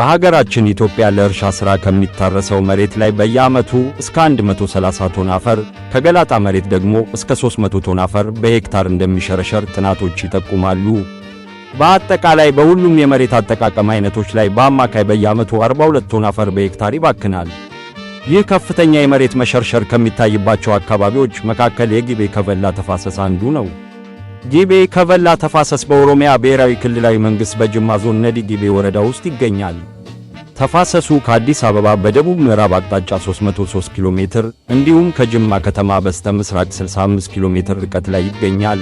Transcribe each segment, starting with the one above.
በሀገራችን ኢትዮጵያ ለእርሻ ሥራ ከሚታረሰው መሬት ላይ በየዓመቱ እስከ 130 ቶን አፈር ከገላጣ መሬት ደግሞ እስከ 300 ቶን አፈር በሄክታር እንደሚሸረሸር ጥናቶች ይጠቁማሉ። በአጠቃላይ በሁሉም የመሬት አጠቃቀም አይነቶች ላይ በአማካይ በየዓመቱ 42 ቶን አፈር በሄክታር ይባክናል። ይህ ከፍተኛ የመሬት መሸርሸር ከሚታይባቸው አካባቢዎች መካከል የጊቤ ከበላ ተፋሰስ አንዱ ነው። ጊቤ ከበላ ተፋሰስ በኦሮሚያ ብሔራዊ ክልላዊ መንግሥት በጅማ ዞን ነዲ ጊቤ ወረዳ ውስጥ ይገኛል። ተፋሰሱ ከአዲስ አበባ በደቡብ ምዕራብ አቅጣጫ 303 ኪሎ ሜትር እንዲሁም ከጅማ ከተማ በስተ ምስራቅ 65 ኪሎ ሜትር ርቀት ላይ ይገኛል።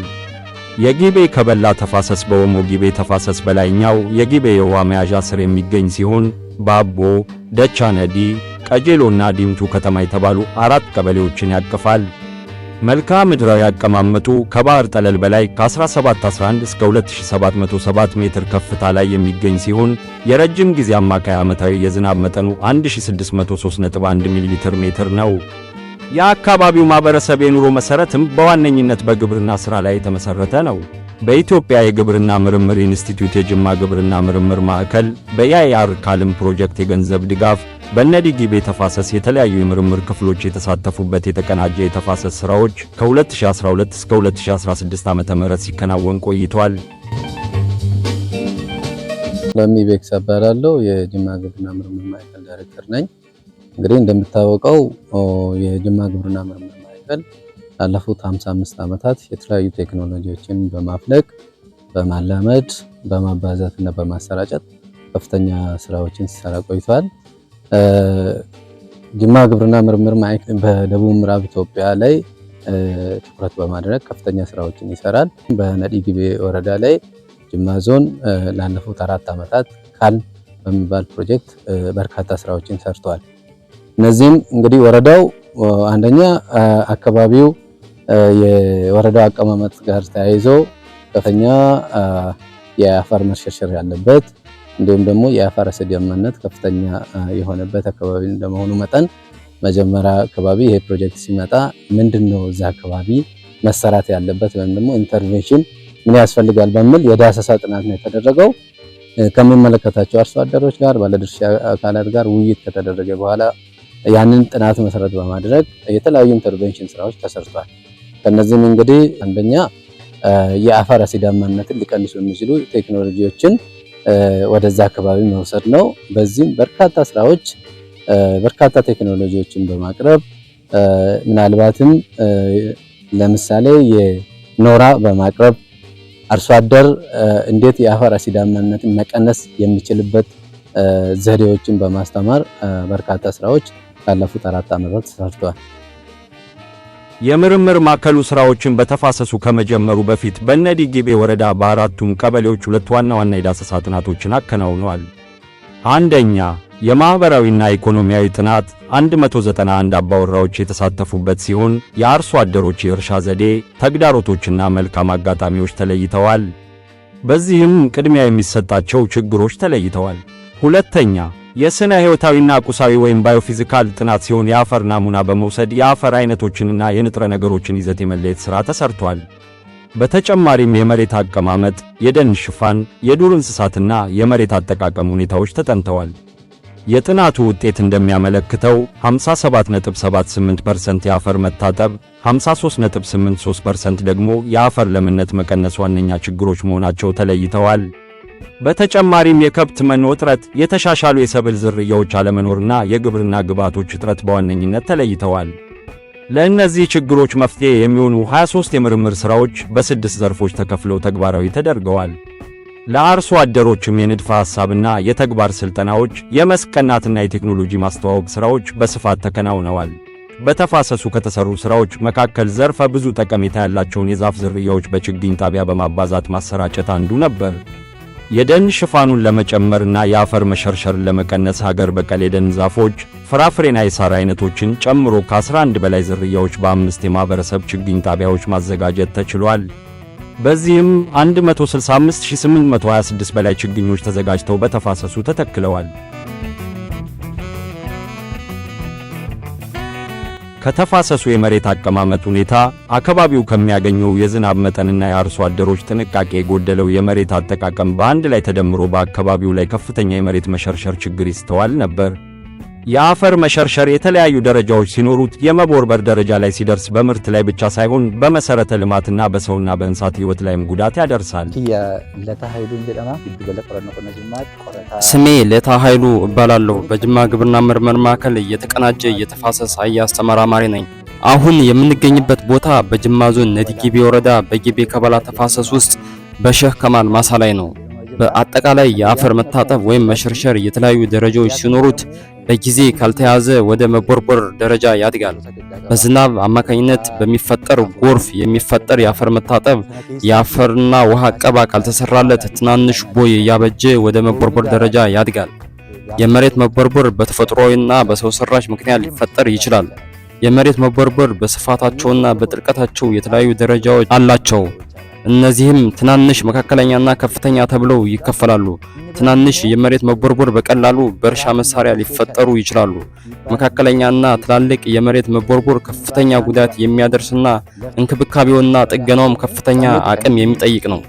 የጊቤ ከበላ ተፋሰስ በኦሞ ጊቤ ተፋሰስ በላይኛው የጊቤ የውሃ መያዣ ስር የሚገኝ ሲሆን በአቦ፣ ደቻ ነዲ፣ ቀጄሎና ዲምቱ ከተማ የተባሉ 4 ቀበሌዎችን ያቅፋል። መልክዓ ምድራዊ አቀማመጡ ከባህር ጠለል በላይ ከ1711 እስከ 2707 ሜትር ከፍታ ላይ የሚገኝ ሲሆን የረጅም ጊዜ አማካይ ዓመታዊ የዝናብ መጠኑ 1603.1 ሚሊ ሜትር ነው። የአካባቢው ማህበረሰብ የኑሮ መሰረትም በዋነኝነት በግብርና ሥራ ላይ የተመሰረተ ነው። በኢትዮጵያ የግብርና ምርምር ኢንስቲትዩት የጅማ ግብርና ምርምር ማዕከል በኢአይአር ካልም ፕሮጀክት የገንዘብ ድጋፍ በነዲ ጊቤ ተፋሰስ የተለያዩ የምርምር ክፍሎች የተሳተፉበት የተቀናጀ የተፋሰስ ሥራዎች ከ2012 እስከ 2016 ዓ.ም ሲከናወን ቆይቷል። ለሚቤክስ እባላለሁ። የጅማ ግብርና ምርምር ማዕከል ዳይሬክተር ነኝ። እንግዲህ እንደምታወቀው የጅማ ግብርና ምርምር ማዕከል ላለፉት 55 ዓመታት የተለያዩ ቴክኖሎጂዎችን በማፍለቅ በማላመድ በማባዛትና በማሰራጨት ከፍተኛ ስራዎችን ሲሰራ ቆይቷል። ጅማ ግብርና ምርምር ማዕከል በደቡብ ምዕራብ ኢትዮጵያ ላይ ትኩረት በማድረግ ከፍተኛ ስራዎችን ይሰራል። በነዲ ጊቤ ወረዳ ላይ ጅማ ዞን ላለፉት 4 ዓመታት ካልም በሚባል ፕሮጀክት በርካታ ስራዎችን ሰርቷል። እነዚህም እንግዲህ ወረዳው አንደኛ አካባቢው የወረዳው አቀማመጥ ጋር ተያይዞ ከፍተኛ የአፈር መሸርሸር ያለበት እንዲሁም ደግሞ የአፈር አሲዳማነት ከፍተኛ የሆነበት አካባቢ እንደመሆኑ መጠን መጀመሪያ አካባቢ ይሄ ፕሮጀክት ሲመጣ ምንድነው እዛ አካባቢ መሰራት ያለበት ወይም ደግሞ ኢንተርቬንሽን ምን ያስፈልጋል በሚል የዳሰሳ ጥናት ነው የተደረገው። ከሚመለከታቸው አርሶ አደሮች ጋር ባለድርሻ አካላት ጋር ውይይት ከተደረገ በኋላ ያንን ጥናት መሰረት በማድረግ የተለያዩ ኢንተርቬንሽን ስራዎች ተሰርቷል። ከነዚህም እንግዲህ አንደኛ የአፈር አሲዳማነትን ሊቀንሱ የሚችሉ ቴክኖሎጂዎችን ወደዛ አካባቢ መውሰድ ነው። በዚህም በርካታ ስራዎች በርካታ ቴክኖሎጂዎችን በማቅረብ ምናልባትም ለምሳሌ የኖራ በማቅረብ አርሶ አደር እንዴት የአፈር አሲዳማነትን መቀነስ የሚችልበት ዘዴዎችን በማስተማር በርካታ ስራዎች ካለፉት 4 ዓመታት ተሰርተዋል። የምርምር ማዕከሉ ሥራዎችን በተፋሰሱ ከመጀመሩ በፊት በነዲ ጊቤ ወረዳ በአራቱም ቀበሌዎች 2 ዋና ዋና የዳሰሳ ጥናቶችን አከናውነዋል። አንደኛ የማህበራዊና ኢኮኖሚያዊ ጥናት 191 አባወራዎች የተሳተፉበት ሲሆን የአርሶ አደሮች የእርሻ ዘዴ፣ ተግዳሮቶችና መልካም አጋጣሚዎች ተለይተዋል። በዚህም ቅድሚያ የሚሰጣቸው ችግሮች ተለይተዋል። ሁለተኛ የስነ ሕይወታዊና ቁሳዊ ወይም ባዮፊዚካል ጥናት ሲሆን የአፈር ናሙና በመውሰድ የአፈር አይነቶችንና የንጥረ ነገሮችን ይዘት የመለየት ሥራ ተሰርቷል። በተጨማሪም የመሬት አቀማመጥ፣ የደን ሽፋን፣ የዱር እንስሳትና የመሬት አጠቃቀም ሁኔታዎች ተጠንተዋል። የጥናቱ ውጤት እንደሚያመለክተው 57.78% የአፈር መታጠብ፣ 53.83% ደግሞ የአፈር ለምነት መቀነስ ዋነኛ ችግሮች መሆናቸው ተለይተዋል። በተጨማሪም የከብት መኖ እጥረት፣ የተሻሻሉ የሰብል ዝርያዎች አለመኖርና የግብርና ግብዓቶች እጥረት በዋነኝነት ተለይተዋል። ለእነዚህ ችግሮች መፍትሄ የሚሆኑ 23 የምርምር ሥራዎች በ6 ዘርፎች ተከፍለው ተግባራዊ ተደርገዋል። ለአርሶ አደሮችም የንድፈ ሐሳብና የተግባር ስልጠናዎች፣ የመስክ ቀናትና የቴክኖሎጂ ማስተዋወቅ ሥራዎች በስፋት ተከናውነዋል። በተፋሰሱ ከተሰሩ ሥራዎች መካከል ዘርፈ ብዙ ጠቀሜታ ያላቸውን የዛፍ ዝርያዎች በችግኝ ጣቢያ በማባዛት ማሰራጨት አንዱ ነበር። የደን ሽፋኑን ለመጨመርና የአፈር መሸርሸርን ለመቀነስ ሀገር በቀል የደን ዛፎች፣ ፍራፍሬና የሳር አይነቶችን ጨምሮ ከ11 በላይ ዝርያዎች በ5 የማህበረሰብ ችግኝ ጣቢያዎች ማዘጋጀት ተችሏል። በዚህም 165826 በላይ ችግኞች ተዘጋጅተው በተፋሰሱ ተተክለዋል። ከተፋሰሱ የመሬት አቀማመጥ ሁኔታ፣ አካባቢው ከሚያገኘው የዝናብ መጠንና የአርሶ አደሮች ጥንቃቄ የጎደለው የመሬት አጠቃቀም በአንድ ላይ ተደምሮ በአካባቢው ላይ ከፍተኛ የመሬት መሸርሸር ችግር ይስተዋል ነበር። የአፈር መሸርሸር የተለያዩ ደረጃዎች ሲኖሩት የመቦርበር ደረጃ ላይ ሲደርስ በምርት ላይ ብቻ ሳይሆን በመሰረተ ልማትና በሰውና በእንስሳት ሕይወት ላይም ጉዳት ያደርሳል። ስሜ ለታ ኃይሉ እባላለሁ። በጅማ ግብርና ምርምር ማዕከል የተቀናጀ የተፋሰስ አያያዝ ተመራማሪ ነኝ። አሁን የምንገኝበት ቦታ በጅማ ዞን ነዲ ጊቤ ወረዳ በጊቤ ከበላ ተፋሰስ ውስጥ በሼህ ከማል ማሳ ላይ ነው። በአጠቃላይ የአፈር መታጠብ ወይም መሸርሸር የተለያዩ ደረጃዎች ሲኖሩት በጊዜ ካልተያዘ ወደ መቦርቦር ደረጃ ያድጋል። በዝናብ አማካኝነት በሚፈጠር ጎርፍ የሚፈጠር የአፈር መታጠብ የአፈርና ውሃ አቀባ ካልተሰራለት ትናንሽ ቦይ እያበጀ ወደ መቦርቦር ደረጃ ያድጋል። የመሬት መቦርቦር በተፈጥሮና በሰው ሰራሽ ምክንያት ሊፈጠር ይችላል። የመሬት መቦርቦር በስፋታቸውና በጥልቀታቸው የተለያዩ ደረጃዎች አላቸው። እነዚህም ትናንሽ፣ መካከለኛና ከፍተኛ ተብለው ይከፈላሉ። ትናንሽ የመሬት መቦርቦር በቀላሉ በእርሻ መሳሪያ ሊፈጠሩ ይችላሉ። መካከለኛና ትላልቅ የመሬት መቦርቦር ከፍተኛ ጉዳት የሚያደርስና እንክብካቤውና ጥገናውም ከፍተኛ አቅም የሚጠይቅ ነው።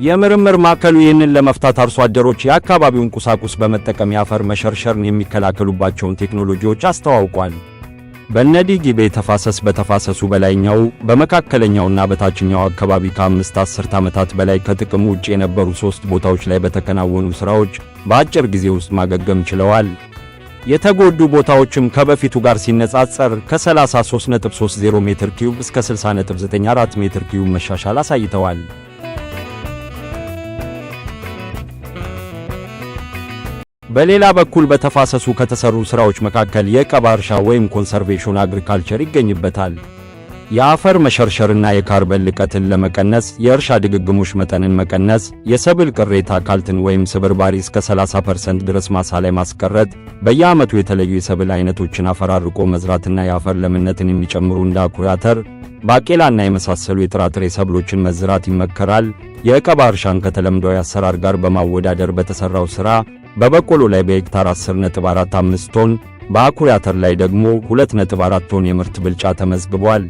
የምርምር ማዕከሉ ይህንን ለመፍታት አርሶ አደሮች የአካባቢውን ቁሳቁስ በመጠቀም የአፈር መሸርሸርን የሚከላከሉባቸውን ቴክኖሎጂዎች አስተዋውቋል። በነዲ ጊቤ ተፋሰስ በተፋሰሱ በላይኛው በመካከለኛውና በታችኛው አካባቢ ከ5 አስርት ዓመታት በላይ ከጥቅም ውጭ የነበሩ 3 ቦታዎች ላይ በተከናወኑ ሥራዎች በአጭር ጊዜ ውስጥ ማገገም ችለዋል። የተጎዱ ቦታዎችም ከበፊቱ ጋር ሲነጻጸር ከ33.30 ሜትር ኪዩብ እስከ 60.94 ሜትር ኪዩብ መሻሻል አሳይተዋል። በሌላ በኩል በተፋሰሱ ከተሰሩ ሥራዎች መካከል የቀባ እርሻ ወይም ኮንሰርቬሽን አግሪካልቸር ይገኝበታል። የአፈር መሸርሸርና የካርበን ልቀትን ለመቀነስ የእርሻ ድግግሞሽ መጠንን መቀነስ፣ የሰብል ቅሬታ አካልትን ወይም ስብርባሪ እስከ 30% ድረስ ማሳ ላይ ማስቀረት፣ በየዓመቱ የተለዩ የሰብል አይነቶችን አፈራርቆ መዝራትና የአፈር ለምነትን የሚጨምሩ እንደ አኩሪ አተር፣ ባቄላና የመሳሰሉ የጥራጥሬ ሰብሎችን መዝራት ይመከራል። የቀባ እርሻን ከተለምዷዊ አሰራር ጋር በማወዳደር በተሰራው ሥራ በበቆሎ ላይ በሄክታር 10.45 ቶን፣ በአኩሪ አተር ላይ ደግሞ 2.4 ቶን የምርት ብልጫ ተመዝግቧል።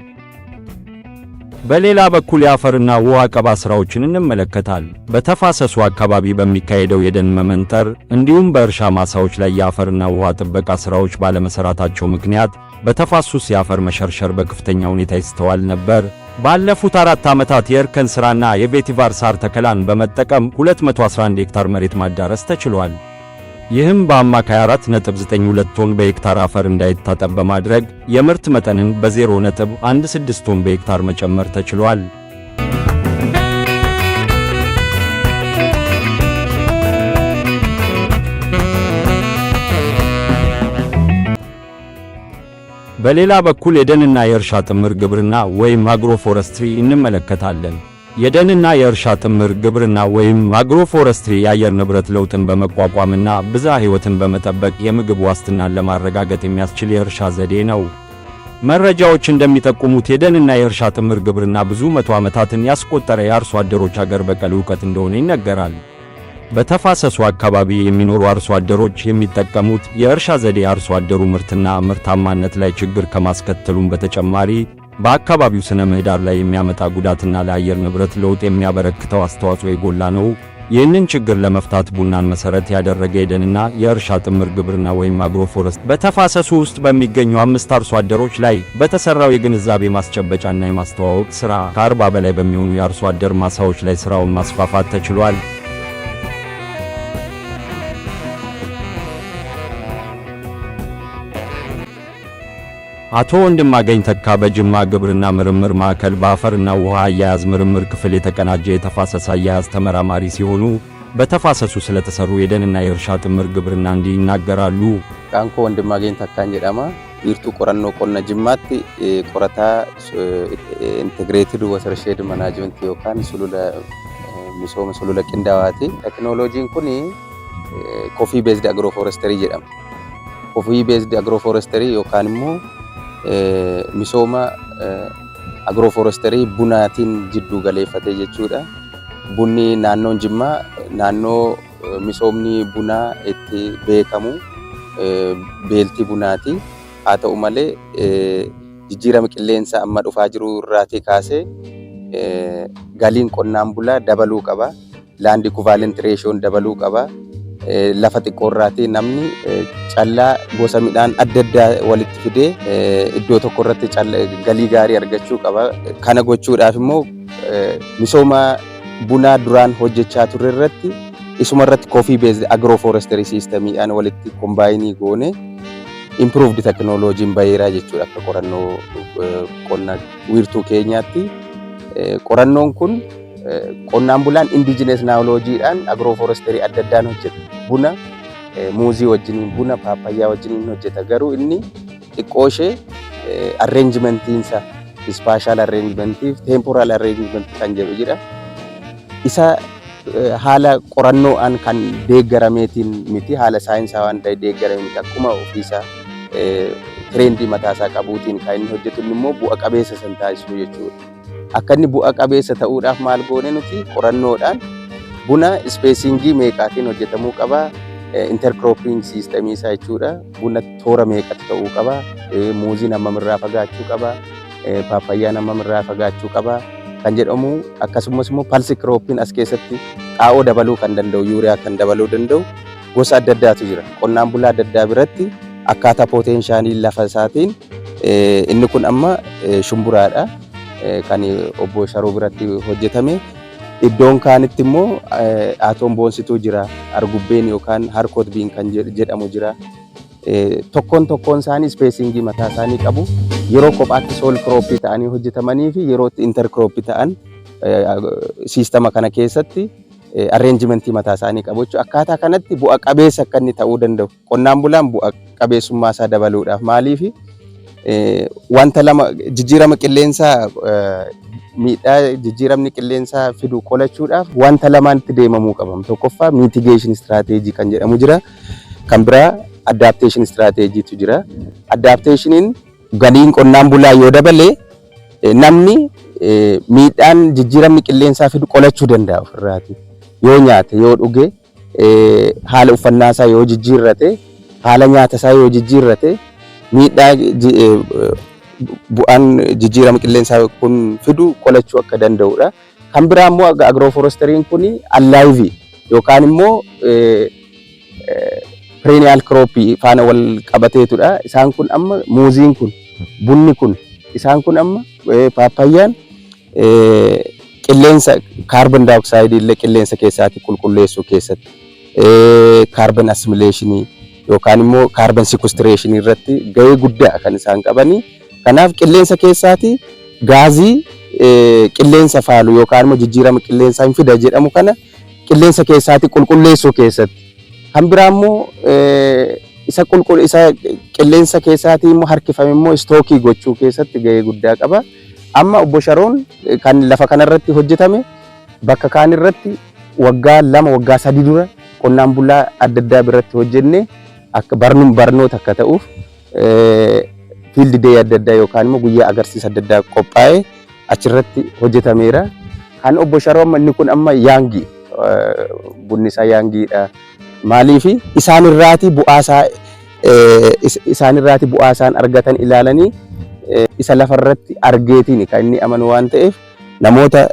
በሌላ በኩል የአፈርና ውሃ ቀባ ሥራዎችን እንመለከታል። በተፋሰሱ አካባቢ በሚካሄደው የደን መመንጠር እንዲሁም በእርሻ ማሳዎች ላይ የአፈርና ውሃ ጥበቃ ሥራዎች ባለመሰራታቸው ምክንያት በተፋሰሱ የአፈር መሸርሸር በከፍተኛ ሁኔታ ይስተዋል ነበር። ባለፉት 4 ዓመታት የእርከን ሥራና የቬቲቫር ሳር ተከላን በመጠቀም 211 ሄክታር መሬት ማዳረስ ተችሏል። ይህም በአማካይ 4.92 ቶን በሄክታር አፈር እንዳይታጠብ በማድረግ የምርት መጠንን በ0.16 ቶን በሄክታር መጨመር ተችሏል። በሌላ በኩል የደንና የእርሻ ጥምር ግብርና ወይም አግሮፎረስትሪ እንመለከታለን። የደንና የእርሻ ጥምር ግብርና ወይም አግሮፎረስትሪ የአየር ንብረት ለውጥን በመቋቋምና ብዝሃ ሕይወትን በመጠበቅ የምግብ ዋስትናን ለማረጋገጥ የሚያስችል የእርሻ ዘዴ ነው። መረጃዎች እንደሚጠቁሙት የደንና የእርሻ ጥምር ግብርና ብዙ መቶ ዓመታትን ያስቆጠረ የአርሶ አደሮች አገር በቀል ዕውቀት እንደሆነ ይነገራል። በተፋሰሱ አካባቢ የሚኖሩ አርሶ አደሮች የሚጠቀሙት የእርሻ ዘዴ አርሶ አደሩ ምርትና ምርታማነት ላይ ችግር ከማስከተሉም በተጨማሪ በአካባቢው ስነ ምህዳር ላይ የሚያመጣ ጉዳትና ለአየር ንብረት ለውጥ የሚያበረክተው አስተዋጽኦ የጎላ ነው። ይህንን ችግር ለመፍታት ቡናን መሰረት ያደረገ የደንና የእርሻ ጥምር ግብርና ወይም አግሮፎረስት በተፋሰሱ ውስጥ በሚገኙ 5 አርሶ አደሮች ላይ በተሰራው የግንዛቤ ማስጨበጫና የማስተዋወቅ ሥራ ከ40 በላይ በሚሆኑ የአርሶ አደር ማሳዎች ላይ ሥራውን ማስፋፋት ተችሏል። አቶ ወንድማገኝ ተካ በጅማ ግብርና ምርምር ማዕከል በአፈርና ውሃ አያያዝ ምርምር ክፍል የተቀናጀ የተፋሰስ አያያዝ ተመራማሪ ሲሆኑ በተፋሰሱ ስለተሰሩ የደንና የእርሻ ጥምር ግብርና እንዲህ ይናገራሉ። ቃንኮ ወንድማገኝ ተካን ጀዳማ ይርቱ ቆረኖ ቆነ ጅማት ቆረታ ኢንቴግሬትድ ወተርሼድ ማናጅመንት ዮካን ሱሉለ ሚሶም ሱሉለ ቅንዳዋቲ ቴክኖሎጂን ኩኒ ኮፊ ቤዝድ አግሮፎረስተሪ ጀዳማ ኮፊ ቤዝድ አግሮፎረስተሪ ዮካንሞ misooma agroforesterii bunaatiin jidduu galeeffate jechuudha. Bunni naannoon Jimmaa naannoo misoomni bunaa itti beekamu beeltii bunaati. Haa ta'u malee jijjiirama qilleensa amma dhufaa jiru irraatii kaasee galiin qonnaan bulaa dabaluu qaba. Land equivalent ratio dabaluu qaba. Lafa xiqqoo irraatii namni callaa gosa midhaan adda addaa walitti fidee iddoo tokko irratti galii gaarii argachuu qaba. Kana gochuudhaaf immoo misooma bunaa duraan hojjechaa turre irratti isuma irratti coffee based agroforestry systemiidhaan walitti kombaayinii goone improved technology bayeeraa jechuudha akka qorannoo qonna wiirtuu keenyaatti. Qorannoon kun qonnaan bulaan indigenous knowledge'dhaan agroforestry adda addaan hojjeta. Buna muuzii wajjiniin, buna paapayyaa wajjiniin hojjeta. Garuu inni xiqqoo ishee arrangementiinsa spatial arrangementiif temporal arrangement kan jedhu jira. Isa haala qorannoodhaan kan deeggarameetiin miti, haala saayinsawaan deeggarame miti. Akkuma ofiisaa trendii mataasaa qabuutiin kan inni hojjetu immoo bu'a qabeessa san taasisuu jechuudha. Akka inni bu'a qabeessa ta'uudhaaf maal goone nuti qorannoodhaan buna ispeesingii meeqaatiin hojjetamuu qaba, intercropping systemii isaa jechuudha. Buna toora meeqatti ta'uu qaba, muuziin hammamirraa fagaachuu qaba, paappayyaan hammamirraa fagaachuu qaba kan jedhamu. Akkasumas immoo pulse cropping as keessatti xaa'oo dabaluu kan danda'u, yuuriyaa kan dabaluu danda'u gosa adda addaatu jira. Qonnaan bulaa adda addaa biratti akkaataa poteenshaalii lafa isaatiin inni kun amma shumburaadha kan obbo Sharoo biratti hojjetame. Iddoon kaanitti immoo aatoon boonsituu jira, argubbeen yookaan harkoot biin kan jedhamu jira. Tokkoon isaanii ispeesingii mataa isaanii qabu. Yeroo kophaatti sool kirooppii ta'anii hojjetamanii fi yeroo interkirooppii ta'an siistama kana keessatti arreenjimentii mataa isaanii qabu jechuudha. Akkaataa kanatti bu'a qabeessa akka inni ta'uu danda'u. Qonnaan bulaan bu'a qabeessummaa isaa dabaluudhaaf maaliif wanta lama jijjiirama qilleensaa miidhaa jijjiiramni qilleensaa fidu qolachuudhaaf wanta lamaanitti deemamuu qaba. Tokkoffaa mitigation strategy kan jedhamu jira. Kan biraa adaptation strategy tu jira. Adaptationiin galiin qonnaan bulaa yoo dabale namni miidhaan jijjiiramni qilleensaa fidu qolachuu danda'a ofirraati. Yoo nyaate, yoo dhuge, haala uffannaa isaa yoo jijjiirrate, haala nyaata isaa yoo jijjiirrate miidhaa bu'aan jijjiirama qilleensaa kun fidu qolachuu akka danda'udha. Kan biraa immoo agroforestry'n kun alive yookaan immoo perennial crop faana wal qabateetudha. Isaan kun amma muuziin kun, bunni kun, isaan kun amma paappayyaan qilleensa carbon dioxide illee qilleensa keessaatti qulqulleessuu keessatti carbon assimilation yookaan immoo carbon sequestration irratti gahee guddaa kan isaan qabanii. Kanaaf qilleensa keessaatti gaazii qilleensa faalu yookaan immoo jijjiirama qilleensaa hin fida jedhamu kana qilleensa keessaatti qulqulleessuu keessatti. Kan biraa immoo isa qilleensa keessaatti immoo harkifame immoo stookii gochuu keessatti gahee guddaa qaba. Amma obbo Sharoon kan lafa kanarratti hojjetame bakka kaan irratti waggaa 2 waggaa 3 dura qonnaan bulaa adda addaa biratti hojjenne akka barnoota akka ta'uuf field day adda addaa yookaan immoo guyyaa agarsiisa adda addaa qophaa'ee achirratti hojjetameera. Kan obbo Sharoon inni kun amma yaangii bunni isaa yaangiidha. Maaliif isaan irraati bu'aasaan argatan ilaalanii isa lafarratti argeetiin kan inni amanu waan ta'eef namoota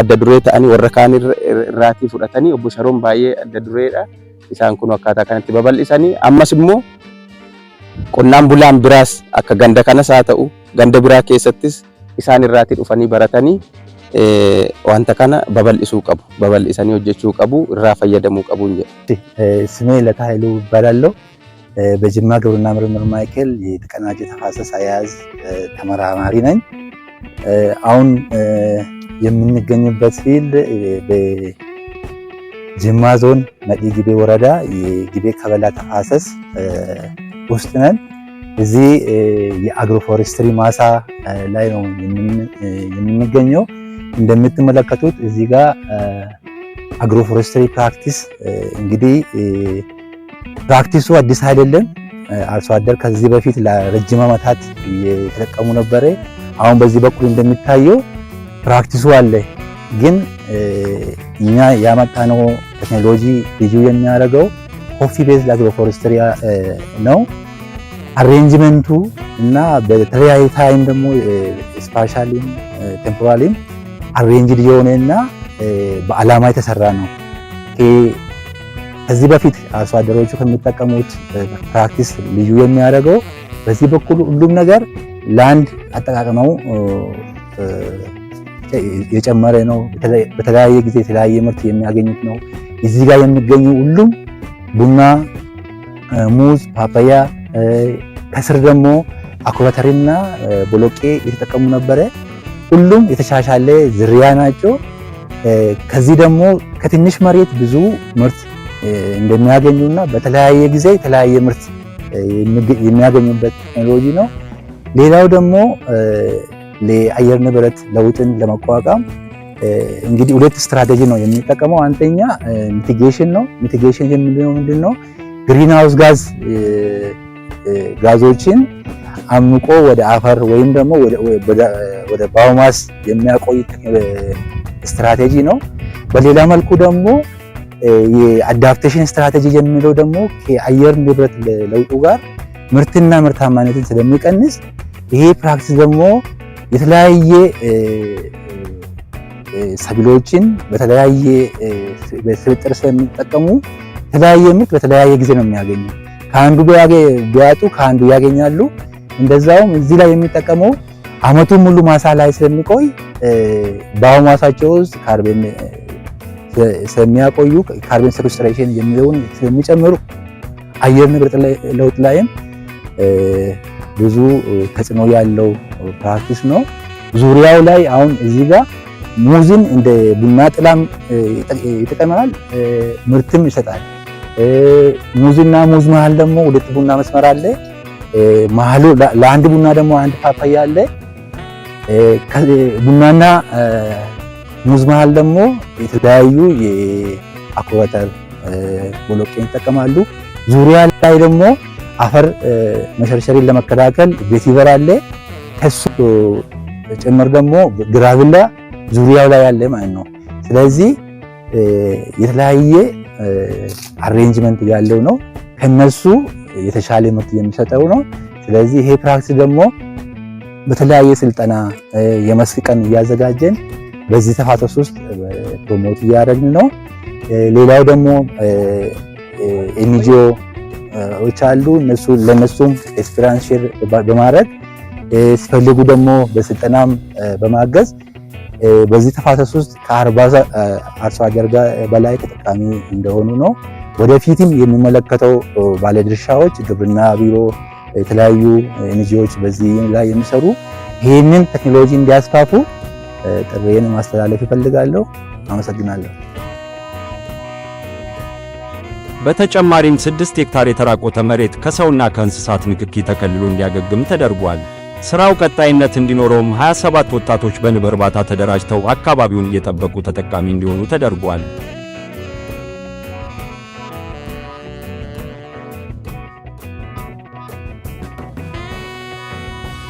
adda duree ta'anii warra kaan irraatii fudhatanii obbo Sharoon baay'ee adda dureedha. Isaan kun akkaataa kanatti babal'isanii ammas immoo qonnaan bulaan biraas akka ganda kanas haa ta'u ganda biraa keessattis isaan irraatii dhufanii baratanii wanta kana babal'isuu qabu, babal'isanii hojjechuu qabu, irraa fayyadamuu qabu እንጂ ስሜ ለታ ኃይሉ እባላለሁ። በጅማ ግብርና ምርምር ማዕከል የተቀናጀ ተፋሰስ አያያዝ ተመራማሪ ነኝ። አሁን የምንገኝበት ፊልድ በጅማ ዞን ነዲ ግቤ ወረዳ የግቤ ከበላ ተፋሰስ ውስጥ ነን። እዚህ የአግሮፎሬስትሪ ማሳ ላይ ነው የምንገኘው። እንደምትመለከቱት እዚህ ጋር አግሮፎሬስትሪ ፕራክቲስ እንግዲህ ፕራክቲሱ አዲስ አይደለም። አርሶ አደር ከዚህ በፊት ለረጅም ዓመታት እየተጠቀሙ ነበረ። አሁን በዚህ በኩል እንደሚታየው ፕራክቲሱ አለ። ግን እኛ ያመጣነው ቴክኖሎጂ ልዩ የሚያደርገው ኮፊ ቤዝድ አግሮ ፎረስትሪ ነው። አሬንጅመንቱ እና በተለያየ ታይም ደግሞ ስፓሻሊም ቴምፖራሊም አሬንጅድ የሆነና በዓላማ የተሰራ ነው። ከዚህ በፊት አርሶ አደሮቹ ከሚጠቀሙት ፕራክቲስ ልዩ የሚያደርገው በዚህ በኩል ሁሉም ነገር ላንድ አጠቃቀመው የጨመረ ነው። በተለያየ ጊዜ የተለያየ ምርት የሚያገኙት ነው። እዚህ ጋር የሚገኙ ሁሉም ቡና፣ ሙዝ፣ ፓፓያ ከስር ደግሞ አኩባተሪና ቦሎቄ የተጠቀሙ ነበረ። ሁሉም የተሻሻለ ዝርያ ናቸው። ከዚህ ደግሞ ከትንሽ መሬት ብዙ ምርት እንደሚያገኙና በተለያየ ጊዜ የተለያየ ምርት የሚያገኙበት ቴክኖሎጂ ነው። ሌላው ደግሞ ለአየር ንብረት ለውጥን ለመቋቋም እንግዲህ ሁለት ስትራቴጂ ነው የሚጠቀመው። አንደኛ ሚቲጌሽን ነው። ሚቲጌሽን የምንለው ምንድነው? ግሪን ሃውስ ጋዞችን አምቆ ወደ አፈር ወይም ደግሞ ወደ ባዮማስ የሚያቆይ ስትራቴጂ ነው። በሌላ መልኩ ደግሞ የአዳፕቴሽን ስትራቴጂ የሚለው ደግሞ ከአየር ንብረት ለውጡ ጋር ምርትና ምርታማነትን ስለሚቀንስ ይሄ ፕራክቲስ ደግሞ የተለያየ ሰብሎችን በተለያየ በስብጥር ስለሚጠቀሙ የተለያየ ምርት በተለያየ ጊዜ ነው የሚያገኙ። ከአንዱ ቢያጡ ከአንዱ ያገኛሉ። እንደዛውም እዚህ ላይ የሚጠቀመው አመቱን ሙሉ ማሳ ላይ ስለሚቆይ ባዮማሳቸው ውስጥ ካርበን ስለሚያቆዩ ካርበን ሴኩስትሬሽን የሚለውን ስለሚጨምሩ አየር ንብረት ለውጥ ላይም ብዙ ተጽዕኖ ያለው ፕራክቲስ ነው። ዙሪያው ላይ አሁን እዚህ ጋር ሙዝን እንደ ቡና ጥላም ይጠቀማል፣ ምርትም ይሰጣል። ሙዝና ሙዝ መሃል ደግሞ ሁለት ቡና መስመር አለ። መሃሉ ለአንድ ቡና ደግሞ አንድ ፓፓያ አለ። ቡናና ሙዝ መሃል ደግሞ የተለያዩ የአኩባተር ቦሎቄን ይጠቀማሉ። ዙሪያ ላይ ደግሞ አፈር መሸርሸሪን ለመከላከል ቬቲቨር አለ። ከሱ ጭምር ደግሞ ግራቪላ ዙሪያው ላይ ያለ ማለት ነው። ስለዚህ የተለያየ አሬንጅመንት ያለው ነው። ከነሱ የተሻለ ምርት የሚሰጠው ነው። ስለዚህ ይሄ ፕራክቲስ ደግሞ በተለያየ ስልጠና የመስክ ቀን እያዘጋጀን በዚህ ተፋሰስ ውስጥ ፕሮሞት እያደረግን ነው። ሌላው ደግሞ ኤንጂኦዎች አሉ። ለነሱም ኤክስፒሪያንስ ሼር በማድረግ ሲፈልጉ ደግሞ በስልጠናም በማገዝ በዚህ ተፋሰስ ውስጥ ከ40 አርሶ አደር በላይ ተጠቃሚ እንደሆኑ ነው። ወደፊትም የሚመለከተው ባለድርሻዎች ግብርና ቢሮ፣ የተለያዩ ኤንጂኦዎች በዚህ ላይ የሚሰሩ ይህንን ቴክኖሎጂ እንዲያስፋፉ ጥሪዬን ማስተላለፍ ይፈልጋለሁ። አመሰግናለሁ። በተጨማሪም 6 ሄክታር የተራቆተ መሬት ከሰውና ከእንስሳት ንክኪ ተከልሎ እንዲያገግም ተደርጓል። ስራው ቀጣይነት እንዲኖረውም 27 ወጣቶች በንብ እርባታ ተደራጅተው አካባቢውን እየጠበቁ ተጠቃሚ እንዲሆኑ ተደርጓል።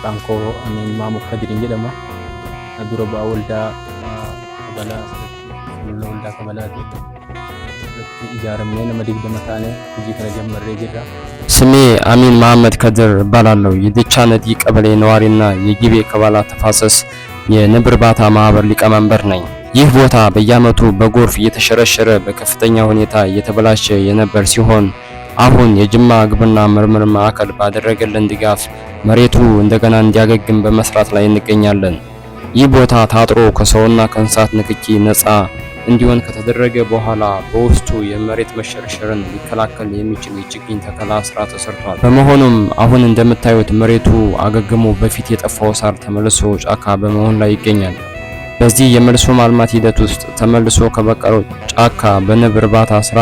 ባንኮ አሚን ማሙክ ከድሪን ጀደማ ዱረባ ወልዳ ከበላ ወልዳ ከበላ ኢጃረም ነው መዲግ ደመታኔ እጂ ከጀመረ ጀራ ስሜ አሚን መሐመድ ከድር እባላለሁ። የድቻ ነዲ ቀበሌ ነዋሪና የጊቤ ከባላ ተፋሰስ የንብ እርባታ ማህበር ሊቀመንበር ነኝ። ይህ ቦታ በየዓመቱ በጎርፍ እየተሸረሸረ በከፍተኛ ሁኔታ እየተበላሸ የነበር ሲሆን አሁን የጅማ ግብርና ምርምር ማዕከል ባደረገልን ድጋፍ መሬቱ እንደገና እንዲያገግም በመስራት ላይ እንገኛለን። ይህ ቦታ ታጥሮ ከሰውና ከእንስሳት ንክኪ ነፃ እንዲሆን ከተደረገ በኋላ በውስጡ የመሬት መሸርሸርን ሊከላከል የሚችል የችግኝ ተከላ ስራ ተሰርቷል። በመሆኑም አሁን እንደምታዩት መሬቱ አገግሞ በፊት የጠፋው ሳር ተመልሶ ጫካ በመሆን ላይ ይገኛል። በዚህ የመልሶ ማልማት ሂደት ውስጥ ተመልሶ ከበቀለው ጫካ በንብ እርባታ ስራ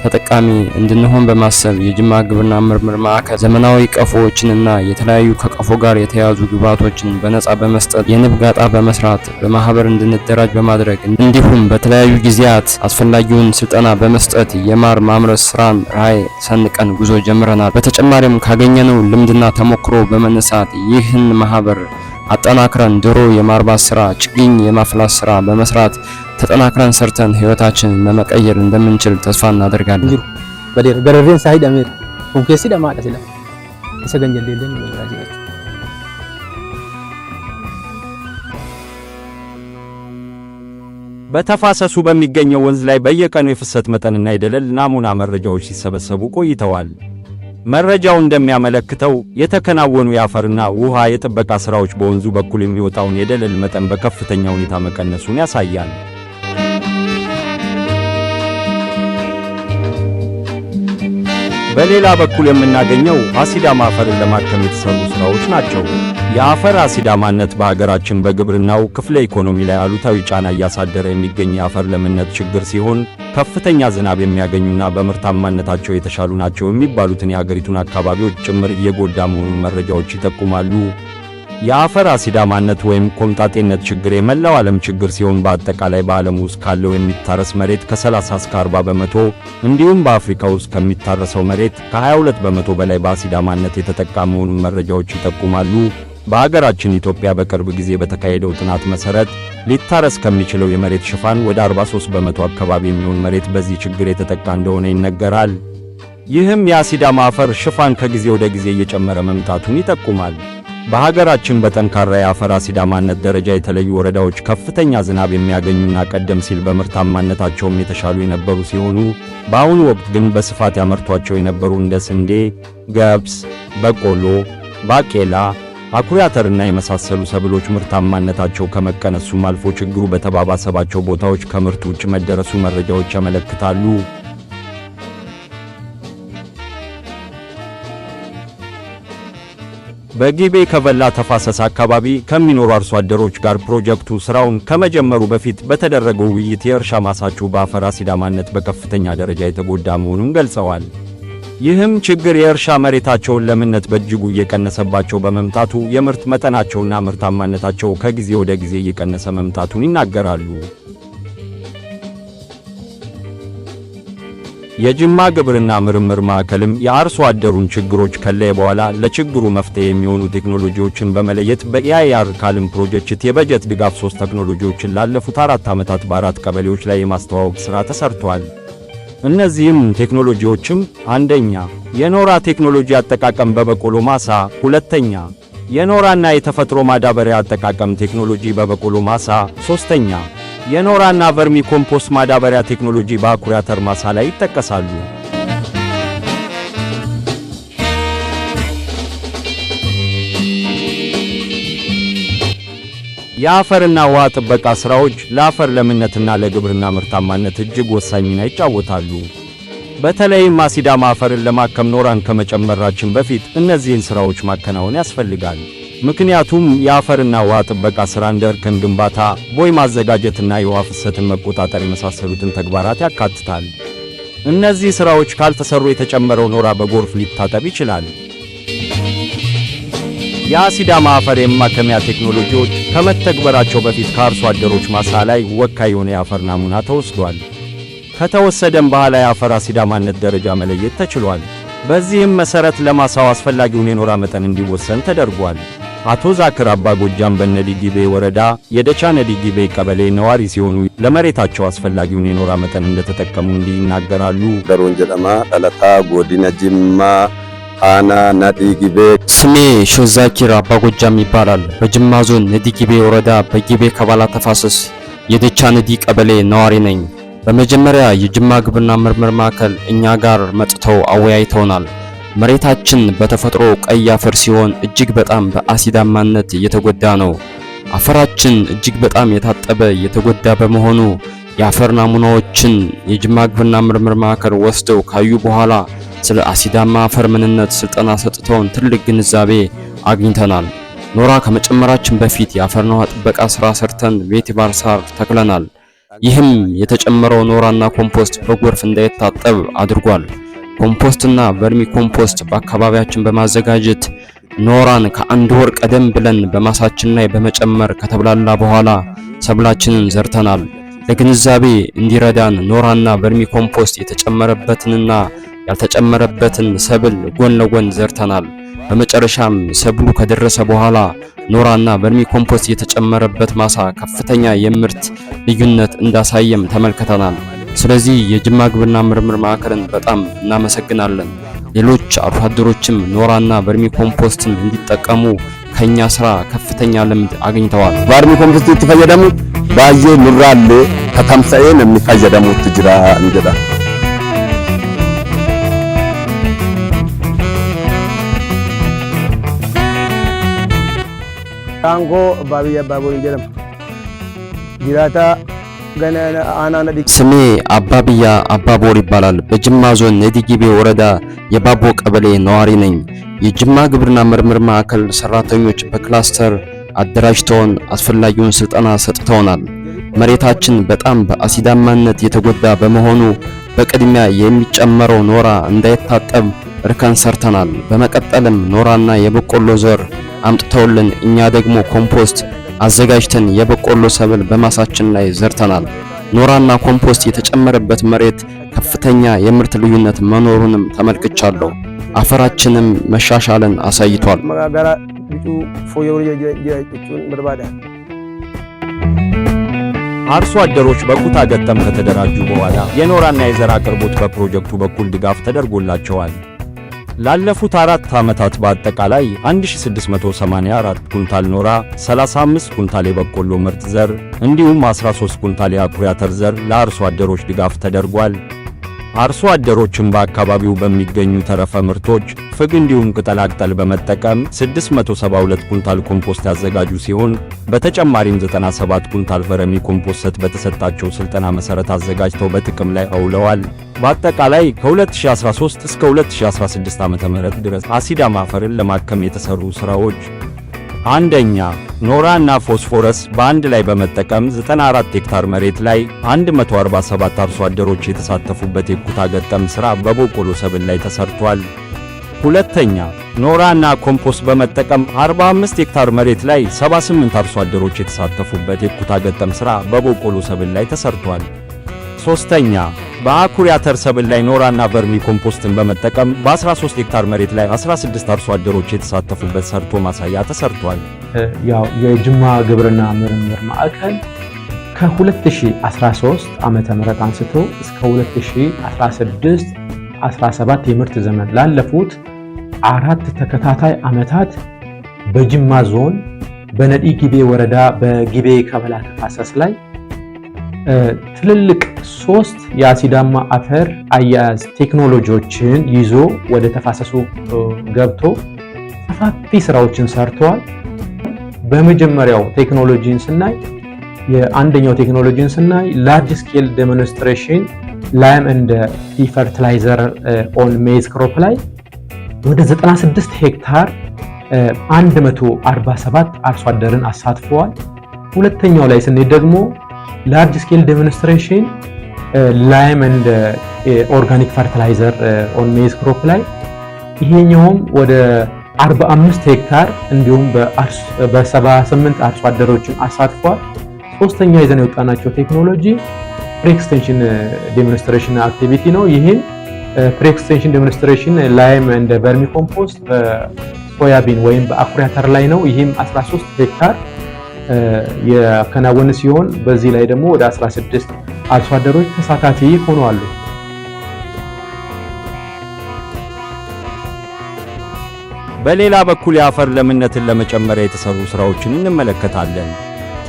ተጠቃሚ እንድንሆን በማሰብ የጅማ ግብርና ምርምር ማዕከል ዘመናዊ ቀፎዎችንና የተለያዩ ከቀፎ ጋር የተያዙ ግብዓቶችን በነፃ በመስጠት የንብ ጋጣ በመስራት በማህበር እንድንደራጅ በማድረግ እንዲሁም በተለያዩ ጊዜያት አስፈላጊውን ስልጠና በመስጠት የማር ማምረት ስራን ራዕይ ሰንቀን ጉዞ ጀምረናል። በተጨማሪም ካገኘነው ልምድና ተሞክሮ በመነሳት ይህን ማህበር አጠናክረን ዶሮ የማርባት ስራ፣ ችግኝ የማፍላት ስራ በመስራት ተጠናክረን ሰርተን ህይወታችንን ለመቀየር እንደምንችል ተስፋ እናደርጋለን። በደር ገረሬን ሳይድ አሜር ኮንኬሲ ደማዳ ስለ ተሰገኘልልን ወራጅነት በተፋሰሱ በሚገኘው ወንዝ ላይ በየቀኑ የፍሰት መጠንና የደለል ናሙና መረጃዎች ሲሰበሰቡ ቆይተዋል። መረጃው እንደሚያመለክተው የተከናወኑ የአፈርና ውሃ የጥበቃ ስራዎች በወንዙ በኩል የሚወጣውን የደለል መጠን በከፍተኛ ሁኔታ መቀነሱን ያሳያል። በሌላ በኩል የምናገኘው አሲዳማ አፈርን ለማከም የተሰሩ ስራዎች ናቸው። የአፈር አሲዳማነት በሀገራችን በግብርናው ክፍለ ኢኮኖሚ ላይ አሉታዊ ጫና እያሳደረ የሚገኝ የአፈር ለምነት ችግር ሲሆን ከፍተኛ ዝናብ የሚያገኙና በምርታማነታቸው የተሻሉ ናቸው የሚባሉትን የሀገሪቱን አካባቢዎች ጭምር እየጎዳ መሆኑን መረጃዎች ይጠቁማሉ። የአፈር አሲዳማነት ወይም ኮምጣጤነት ችግር የመላው ዓለም ችግር ሲሆን በአጠቃላይ በዓለም ውስጥ ካለው የሚታረስ መሬት ከ30 እስከ 40 በመቶ እንዲሁም በአፍሪካ ውስጥ ከሚታረሰው መሬት ከ22 በመቶ በላይ በአሲዳማነት የተጠቃ መሆኑን መረጃዎች ይጠቁማሉ። በሀገራችን ኢትዮጵያ በቅርብ ጊዜ በተካሄደው ጥናት መሠረት ሊታረስ ከሚችለው የመሬት ሽፋን ወደ 43 በመቶ አካባቢ የሚሆን መሬት በዚህ ችግር የተጠቃ እንደሆነ ይነገራል። ይህም የአሲዳማ አፈር ሽፋን ከጊዜ ወደ ጊዜ እየጨመረ መምጣቱን ይጠቁማል። በሀገራችን በጠንካራ የአፈር አሲዳማነት ደረጃ የተለዩ ወረዳዎች ከፍተኛ ዝናብ የሚያገኙና ቀደም ሲል በምርታማነታቸውም የተሻሉ የነበሩ ሲሆኑ በአሁኑ ወቅት ግን በስፋት ያመርቷቸው የነበሩ እንደ ስንዴ፣ ገብስ፣ በቆሎ፣ ባቄላ፣ አኩሪ አተርና የመሳሰሉ ሰብሎች ምርታማነታቸው ከመቀነሱም አልፎ ችግሩ በተባባሰባቸው ቦታዎች ከምርት ውጭ መደረሱ መረጃዎች ያመለክታሉ። በጊቤ ከበላ ተፋሰስ አካባቢ ከሚኖሩ አርሶ አደሮች ጋር ፕሮጀክቱ ስራውን ከመጀመሩ በፊት በተደረገው ውይይት የእርሻ ማሳቸው በአፈር አሲዳማነት በከፍተኛ ደረጃ የተጎዳ መሆኑን ገልጸዋል። ይህም ችግር የእርሻ መሬታቸውን ለምነት በእጅጉ እየቀነሰባቸው በመምጣቱ የምርት መጠናቸውና ምርታማነታቸው ከጊዜ ወደ ጊዜ እየቀነሰ መምጣቱን ይናገራሉ። የጅማ ግብርና ምርምር ማዕከልም የአርሶ አደሩን ችግሮች ከለየ በኋላ ለችግሩ መፍትሄ የሚሆኑ ቴክኖሎጂዎችን በመለየት በኢአይአር ካልም ፕሮጀክት የበጀት ድጋፍ 3 ቴክኖሎጂዎችን ላለፉት 4 ዓመታት በ4 ቀበሌዎች ላይ የማስተዋወቅ ሥራ ተሰርቷል። እነዚህም ቴክኖሎጂዎችም አንደኛ የኖራ ቴክኖሎጂ አጠቃቀም በበቆሎ ማሳ፣ ሁለተኛ የኖራና የተፈጥሮ ማዳበሪያ አጠቃቀም ቴክኖሎጂ በበቆሎ ማሳ፣ ሶስተኛ የኖራና ቨርሚ ኮምፖስት ማዳበሪያ ቴክኖሎጂ በአኩሪ አተር ማሳ ላይ ይጠቀሳሉ። የአፈርና ውሃ ጥበቃ ሥራዎች ለአፈር ለምነትና ለግብርና ምርታማነት እጅግ ወሳኝ ሚና ይጫወታሉ። በተለይም አሲዳማ አፈርን ለማከም ኖራን ከመጨመራችን በፊት እነዚህን ሥራዎች ማከናወን ያስፈልጋል። ምክንያቱም የአፈርና ውሃ ጥበቃ ሥራ እንደ እርከን ግንባታ፣ ቦይ ማዘጋጀትና የውሃ ፍሰትን መቆጣጠር የመሳሰሉትን ተግባራት ያካትታል። እነዚህ ሥራዎች ካልተሰሩ የተጨመረው ኖራ በጎርፍ ሊታጠብ ይችላል። የአሲዳማ አፈር የማከሚያ ቴክኖሎጂዎች ከመተግበራቸው በፊት ከአርሶ አደሮች ማሳ ላይ ወካይ የሆነ የአፈር ናሙና ተወስዷል። ከተወሰደም በኋላ የአፈር አሲዳማነት ደረጃ መለየት ተችሏል። በዚህም መሠረት ለማሳው አስፈላጊውን የኖራ መጠን እንዲወሰን ተደርጓል። አቶ ዛክር አባ ጎጃም በነዲ ጊቤ ወረዳ የደቻ ነዲ ጊቤ ቀበሌ ነዋሪ ሲሆኑ ለመሬታቸው አስፈላጊውን የኖራ መጠን እንደተጠቀሙ እንዲህ ይናገራሉ። ደሮን ጀጠማ ጠለታ ጎዲና ጅማ አና ነዲ ጊቤ። ስሜ ሾዛኪር አባ ጎጃም ይባላል። በጅማ ዞን ነዲ ጊቤ ወረዳ በጊቤ ከባላ ተፋሰስ የደቻ ነዲ ቀበሌ ነዋሪ ነኝ። በመጀመሪያ የጅማ ግብርና ምርምር ማዕከል እኛ ጋር መጥተው አወያይተውናል። መሬታችን በተፈጥሮ ቀይ አፈር ሲሆን እጅግ በጣም በአሲዳማነት እየተጎዳ ነው። አፈራችን እጅግ በጣም የታጠበ የተጎዳ በመሆኑ የአፈር ናሙናዎችን የጅማ ግብርና ምርምር ማዕከል ወስደው ካዩ በኋላ ስለ አሲዳማ አፈር ምንነት ስልጠና ሰጥተውን ትልቅ ግንዛቤ አግኝተናል። ኖራ ከመጨመራችን በፊት የአፈርና ውሃ ጥበቃ ስራ ሰርተን ቤት ባርሳር ተክለናል። ይህም የተጨመረው ኖራና ኮምፖስት በጎርፍ እንዳይታጠብ አድርጓል። ኮምፖስትና ቨርሚ ኮምፖስት በአካባቢያችን በማዘጋጀት ኖራን ከአንድ ወር ቀደም ብለን በማሳችን ላይ በመጨመር ከተብላላ በኋላ ሰብላችንን ዘርተናል። ለግንዛቤ እንዲረዳን ኖራና ቨርሚ ኮምፖስት የተጨመረበትንና ያልተጨመረበትን ሰብል ጎን ለጎን ዘርተናል። በመጨረሻም ሰብሉ ከደረሰ በኋላ ኖራና ቨርሚ ኮምፖስት የተጨመረበት ማሳ ከፍተኛ የምርት ልዩነት እንዳሳየም ተመልክተናል። ስለዚህ የጅማ ግብርና ምርምር ማዕከልን በጣም እናመሰግናለን። ሌሎች አርሶ አደሮችም ኖራና ቨርሚ ኮምፖስትን እንዲጠቀሙ ከኛ ስራ ከፍተኛ ልምድ አግኝተዋል። ቨርሚ ኮምፖስት ይተፈየደሙ ባዬ ኑራሌ ከተምሰኤን የሚፈየደሙ ትጅራ እንጀዳ ታንጎ ባቢያ ባቦሪ ጀለም ጅራታ ገና አናና ስሜ አባብያ አባቦር ይባላል። በጅማ ዞን ነዲጊቤ ወረዳ የባቦ ቀበሌ ነዋሪ ነኝ። የጅማ ግብርና ምርምር ማዕከል ሰራተኞች በክላስተር አደራጅተውን አስፈላጊውን ስልጠና ሰጥተውናል። መሬታችን በጣም በአሲዳማነት የተጎዳ በመሆኑ በቅድሚያ የሚጨመረው ኖራ እንዳይታጠብ እርከን ሰርተናል። በመቀጠልም ኖራና የበቆሎ ዘር አምጥተውልን እኛ ደግሞ ኮምፖስት አዘጋጅተን የበቆሎ ሰብል በማሳችን ላይ ዘርተናል። ኖራና ኮምፖስት የተጨመረበት መሬት ከፍተኛ የምርት ልዩነት መኖሩንም ተመልክቻለሁ። አፈራችንም መሻሻልን አሳይቷል። አርሶ አደሮች በኩታ ገጠም ከተደራጁ በኋላ የኖራና የዘር አቅርቦት በፕሮጀክቱ በኩል ድጋፍ ተደርጎላቸዋል። ላለፉት 4 ዓመታት በአጠቃላይ 1684 ኩንታል ኖራ፣ 35 ኩንታል የበቆሎ ምርጥ ዘር እንዲሁም 13 ኩንታል የአኩሪ አተር ዘር ለአርሶ አደሮች ድጋፍ ተደርጓል። አርሶ አደሮችም በአካባቢው በሚገኙ ተረፈ ምርቶች ፍግ እንዲሁም ቅጠላቅጠል በመጠቀም 672 ኩንታል ኮምፖስት ያዘጋጁ ሲሆን በተጨማሪም 97 ኩንታል ቨርሚ ኮምፖስት በተሰጣቸው ስልጠና መሰረት አዘጋጅተው በጥቅም ላይ አውለዋል። በአጠቃላይ ከ2013 እስከ 2016 ዓ.ም ድረስ አሲዳማ አፈርን ለማከም የተሰሩ ስራዎች: አንደኛ፣ ኖራና ፎስፎረስ በአንድ ላይ በመጠቀም 94 ሄክታር መሬት ላይ 147 አርሶ አደሮች የተሳተፉበት የኩታ ገጠም ሥራ በበቆሎ ሰብል ላይ ተሰርቷል። ሁለተኛ፣ ኖራና ኮምፖስት በመጠቀም 45 ሄክታር መሬት ላይ 78 አርሶ አደሮች የተሳተፉበት የኩታ ገጠም ሥራ በበቆሎ ሰብል ላይ ተሰርቷል። ሶስተኛ፣ በአኩሪ አተር ሰብል ላይ ኖራና ቨርሚ ኮምፖስትን በመጠቀም በ13 ሄክታር መሬት ላይ 16 አርሶ አደሮች የተሳተፉበት ሰርቶ ማሳያ ተሰርቷል። ያው የጅማ ግብርና ምርምር ማዕከል ከ2013 ዓመተ ምህረት አንስቶ እስከ 2016-17 የምርት ዘመን ላለፉት 4 ተከታታይ ዓመታት በጅማ ዞን በነዲ ጊቤ ወረዳ በጊቤ ከበላ ተፋሰስ ላይ ትልልቅ 3 የአሲዳማ አፈር አያያዝ ቴክኖሎጂዎችን ይዞ ወደ ተፋሰሱ ገብቶ ሰፋፊ ስራዎችን ሰርተዋል። በመጀመሪያው ቴክኖሎጂን ስናይ የአንደኛው ቴክኖሎጂን ስናይ ላርጅ ስኬል ዴሞንስትሬሽን ላይም ኤንድ ፒ ፈርቲላይዘር ኦን ሜዝ ክሮፕ ላይ ወደ 96 ሄክታር 147 አርሶ አደርን አሳትፈዋል። ሁለተኛው ላይ ስንሄድ ደግሞ ላርጅ ስኬል ዴሞንስትሬሽን ላይም ኤንድ ኦርጋኒክ ፈርቲላይዘር ኦን ሜዝ ክሮፕ ላይ ይሄኛውም ወደ 45 ሄክታር እንዲሁም በ78 አርሶ አደሮችን አሳትፏል። ሶስተኛ ይዘን የወጣናቸው ቴክኖሎጂ ፕሪ-ኤክስቴንሽን ዴሞንስትሬሽን አክቲቪቲ ነው። ይሄም ፕሪ-ኤክስቴንሽን ዴሞንስትሬሽን ላይም ኤንድ ቨርሚ ኮምፖስት በሶያቢን ወይም በአኩሪ አተር ላይ ነው። ይሄም 13 ሄክታር ያከናወነ ሲሆን በዚህ ላይ ደግሞ ወደ 16 አርሶ አደሮች ተሳታፊ ሆነዋል። በሌላ በኩል የአፈር ለምነትን ለመጨመር የተሰሩ ስራዎችን እንመለከታለን።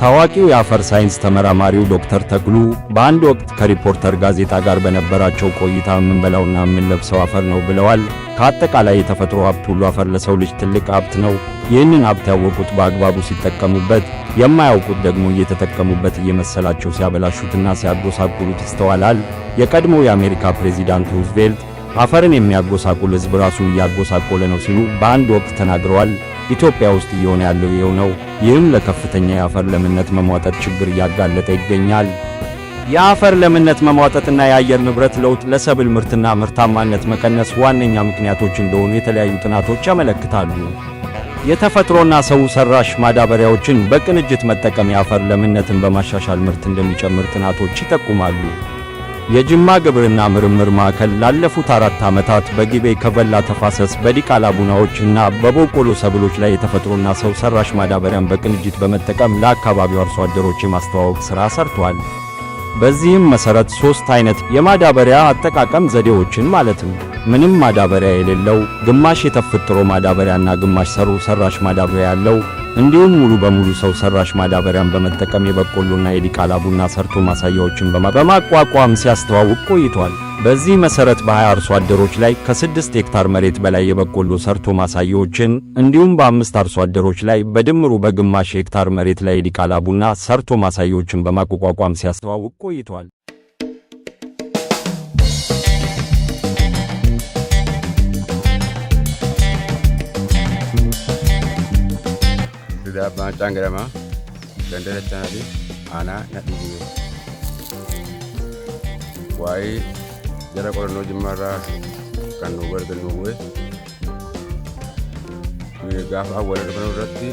ታዋቂው የአፈር ሳይንስ ተመራማሪው ዶክተር ተክሉ በአንድ ወቅት ከሪፖርተር ጋዜጣ ጋር በነበራቸው ቆይታ የምንበላውና የምንለብሰው አፈር ነው ብለዋል። ከአጠቃላይ የተፈጥሮ ሀብት ሁሉ አፈር ለሰው ልጅ ትልቅ ሀብት ነው። ይህንን ሀብት ያወቁት በአግባቡ ሲጠቀሙበት፣ የማያውቁት ደግሞ እየተጠቀሙበት እየመሰላቸው ሲያበላሹትና ሲያጎሳቁሉት ይስተዋላል። የቀድሞው የአሜሪካ ፕሬዚዳንት ሩዝቬልት አፈርን የሚያጎሳቁል ሕዝብ ራሱን እያጎሳቆለ ነው ሲሉ በአንድ ወቅት ተናግረዋል። ኢትዮጵያ ውስጥ እየሆነ ያለው ይኸው ነው። ይህም ለከፍተኛ የአፈር ለምነት መሟጠጥ ችግር እያጋለጠ ይገኛል። የአፈር ለምነት መሟጠጥና የአየር ንብረት ለውጥ ለሰብል ምርትና ምርታማነት መቀነስ ዋነኛ ምክንያቶች እንደሆኑ የተለያዩ ጥናቶች ያመለክታሉ። የተፈጥሮና ሰው ሰራሽ ማዳበሪያዎችን በቅንጅት መጠቀም የአፈር ለምነትን በማሻሻል ምርት እንደሚጨምር ጥናቶች ይጠቁማሉ። የጅማ ግብርና ምርምር ማዕከል ላለፉት 4 ዓመታት በጊቤ ከበላ ተፋሰስ በዲቃላ ቡናዎችና በበቆሎ ሰብሎች ላይ የተፈጥሮና ሰው ሰራሽ ማዳበሪያን በቅንጅት በመጠቀም ለአካባቢው አርሶ አደሮች የማስተዋወቅ ሥራ ሰርቷል። በዚህም መሰረት 3 አይነት የማዳበሪያ አጠቃቀም ዘዴዎችን ማለትም ምንም ማዳበሪያ የሌለው፣ ግማሽ የተፈጥሮ ማዳበሪያና ግማሽ ሰው ሰራሽ ማዳበሪያ ያለው እንዲሁም ሙሉ በሙሉ ሰው ሰራሽ ማዳበሪያን በመጠቀም የበቆሎና የዲቃላ ቡና ሰርቶ ማሳያዎችን በማቋቋም ሲያስተዋውቅ ቆይቷል። በዚህ መሰረት በ20 አርሶ አደሮች ላይ ከ6 ሄክታር መሬት በላይ የበቆሎ ሰርቶ ማሳያዎችን እንዲሁም በ5 አርሶ አደሮች ላይ በድምሩ በግማሽ ሄክታር መሬት ላይ የዲቃላ ቡና ሰርቶ ማሳያዎችን በማቋቋም ሲያስተዋውቅ ቆይቷል። Bancaan jedhama. Ganda Dachanaati. Aanaa Nadhii Gibee. Waa'ee jara qorannoo Jimmaarraa kan nu gargaaru bu'e. Gaafa awwaala dhufan irratti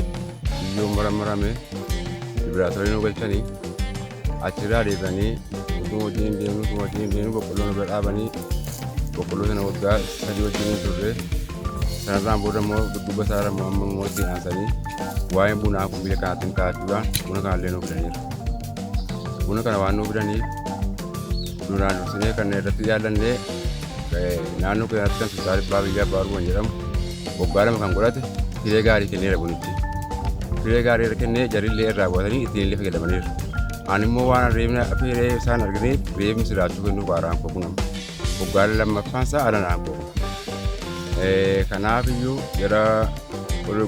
biyyoon maramarame vibraatorii nu galchanii achirraa deebanii utuma wajjin deemnu boqqolloo nu bira dhaabanii boqqolloo sana waggaa 3 wajjin turre. Sanarraan booda immoo dudduuba isaarra immoo itti aansanii waa'ee bunaa kun biyya kanatti kaa'achuudhaan buna kanallee nuuf fidaniiru. Buna kana waan nuuf fidaniif duraan dursinee kan irratti yaallannee naannoo keenyatti kan Sultaan Abbaa Biyyaa Abbaa Ormoon jedhamu waggaa 2 kan godhate firee gaarii kenneera bunichi. Firee gaarii kennee jarillee irraa bu'atanii ittiin illee fayyadamaniiru. Ani immoo waan reebna firee isaan argineef reebni silaachuu kennuuf haaraan kokunama. Waggaa 2ffaan isaa alanaan koku. Kanaaf iyyuu jara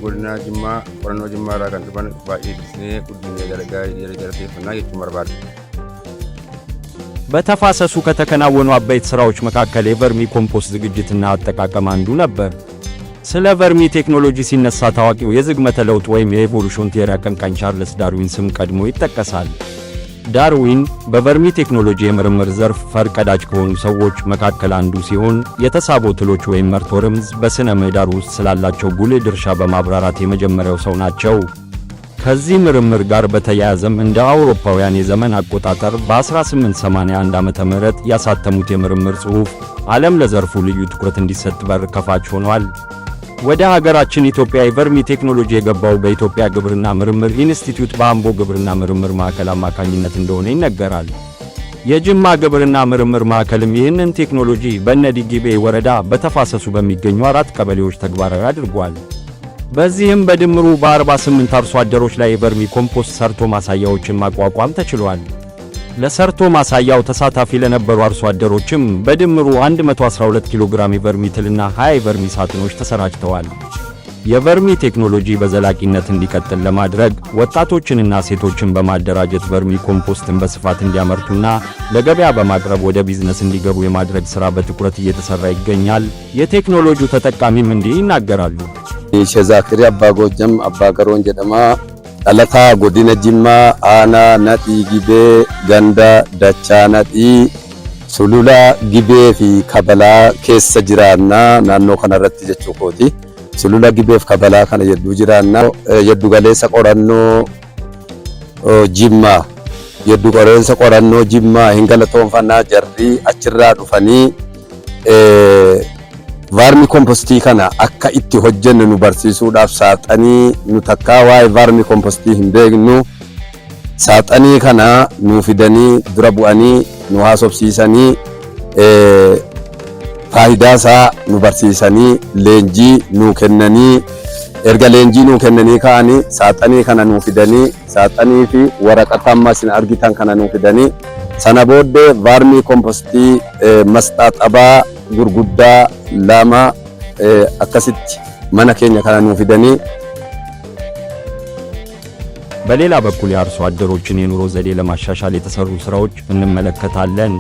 godina Jimmaa qorannoo Jimmaarraa kan dhufan baay'ee dursinee guddinee jalateeffannaa jechuun barbaada. በተፋሰሱ ከተከናወኑ አበይት ሥራዎች መካከል የቨርሚ ኮምፖስት ዝግጅትና አጠቃቀም አንዱ ነበር። ስለ ቨርሚ ቴክኖሎጂ ሲነሳ ታዋቂው የዝግመተ ለውጥ ወይም የኤቮሉሽን ቲዮሪ አቀንቃኝ ቻርልስ ዳርዊን ስም ቀድሞ ይጠቀሳል። ዳርዊን በቨርሚ ቴክኖሎጂ የምርምር ዘርፍ ፈርቀዳጅ ከሆኑ ሰዎች መካከል አንዱ ሲሆን የተሳቡ ትሎች ወይም መርቶርምዝ በስነ ምህዳር ውስጥ ስላላቸው ጉልህ ድርሻ በማብራራት የመጀመሪያው ሰው ናቸው። ከዚህ ምርምር ጋር በተያያዘም እንደ አውሮፓውያን የዘመን አቆጣጠር በ1881 ዓመተ ምህረት ያሳተሙት የምርምር ጽሑፍ ዓለም ለዘርፉ ልዩ ትኩረት እንዲሰጥ በር ከፋች ሆኗል። ወደ ሀገራችን ኢትዮጵያ የቨርሚ ቴክኖሎጂ የገባው በኢትዮጵያ ግብርና ምርምር ኢንስቲትዩት በአምቦ ግብርና ምርምር ማዕከል አማካኝነት እንደሆነ ይነገራል። የጅማ ግብርና ምርምር ማዕከልም ይህንን ቴክኖሎጂ በነዲ ጊቤ ወረዳ በተፋሰሱ በሚገኙ 4 ቀበሌዎች ተግባራዊ አድርጓል። በዚህም በድምሩ በ48 አርሶ አደሮች ላይ የቨርሚ ኮምፖስት ሰርቶ ማሳያዎችን ማቋቋም ተችሏል። ለሰርቶ ማሳያው ተሳታፊ ለነበሩ አርሶ አደሮችም በድምሩ 112 ኪሎ ግራም የቨርሚ ትልና 20 የቨርሚ ሳጥኖች ተሰራጭተዋል። የቨርሚ ቴክኖሎጂ በዘላቂነት እንዲቀጥል ለማድረግ ወጣቶችንና ሴቶችን በማደራጀት ቨርሚ ኮምፖስትን በስፋት እንዲያመርቱና ለገበያ በማቅረብ ወደ ቢዝነስ እንዲገቡ የማድረግ ሥራ በትኩረት እየተሰራ ይገኛል። የቴክኖሎጂው ተጠቃሚም እንዲህ ይናገራሉ። ሸዛክሪ አባ ጎጀም አባ ገሮን ጀደማ አለታ ጎዲነ ጅማ አና ነዲ ጊቤ ገንዳ ዳቻ ነዲ ሱሉላ ጊቤ ፊ ከበላ ኬሰ ጅራና ናኖ ከነረት ጀቹ ኮቲ ሱሉላ ጊቤ ፊ ከበላ ከነ የዱ ጅራና የዱ ገሌሰ ቆራኖ ጅማ የዱ ቆሬንሰ ቆራኖ ጅማ ሂንገለቶን ፈና ጀሪ አችራ ዱፈኒ ቫርሚ ኮምፖስቲ ከና አካ ኢቲ ሆጀን ኑ በርሲሱዳፍ ሳጠኒ ኑ ተካ ዋይ ቫርሚ ኮምፖስቲ ህንደግኑ ሳጠኒ ከና ኑ ፊደኒ ድረቡአኒ ኑ ሃሶብሲሰኒ ፋይዳሳ ኑ በርሲሰኒ ሌንጂ ኑ ከነኒ ኤርጋ ሌንጂ ኑ ከነኒ ካኒ ሳጠኒ ከና ኑ ፊደኒ ሳጠኒ ፊ ወረቀታማ ሲን አርጊታን ከና ኑ ፊደኒ ሰነቦደ ቫርሚ ኮምፖስቲ መስጣጠባ ጉርጉዳ ላማ አከሲት ማናከኛ ካኑ ፊደኒ። በሌላ በኩል የአርሶ አደሮችን የኑሮ ዘዴ ለማሻሻል የተሰሩ ስራዎች እንመለከታለን።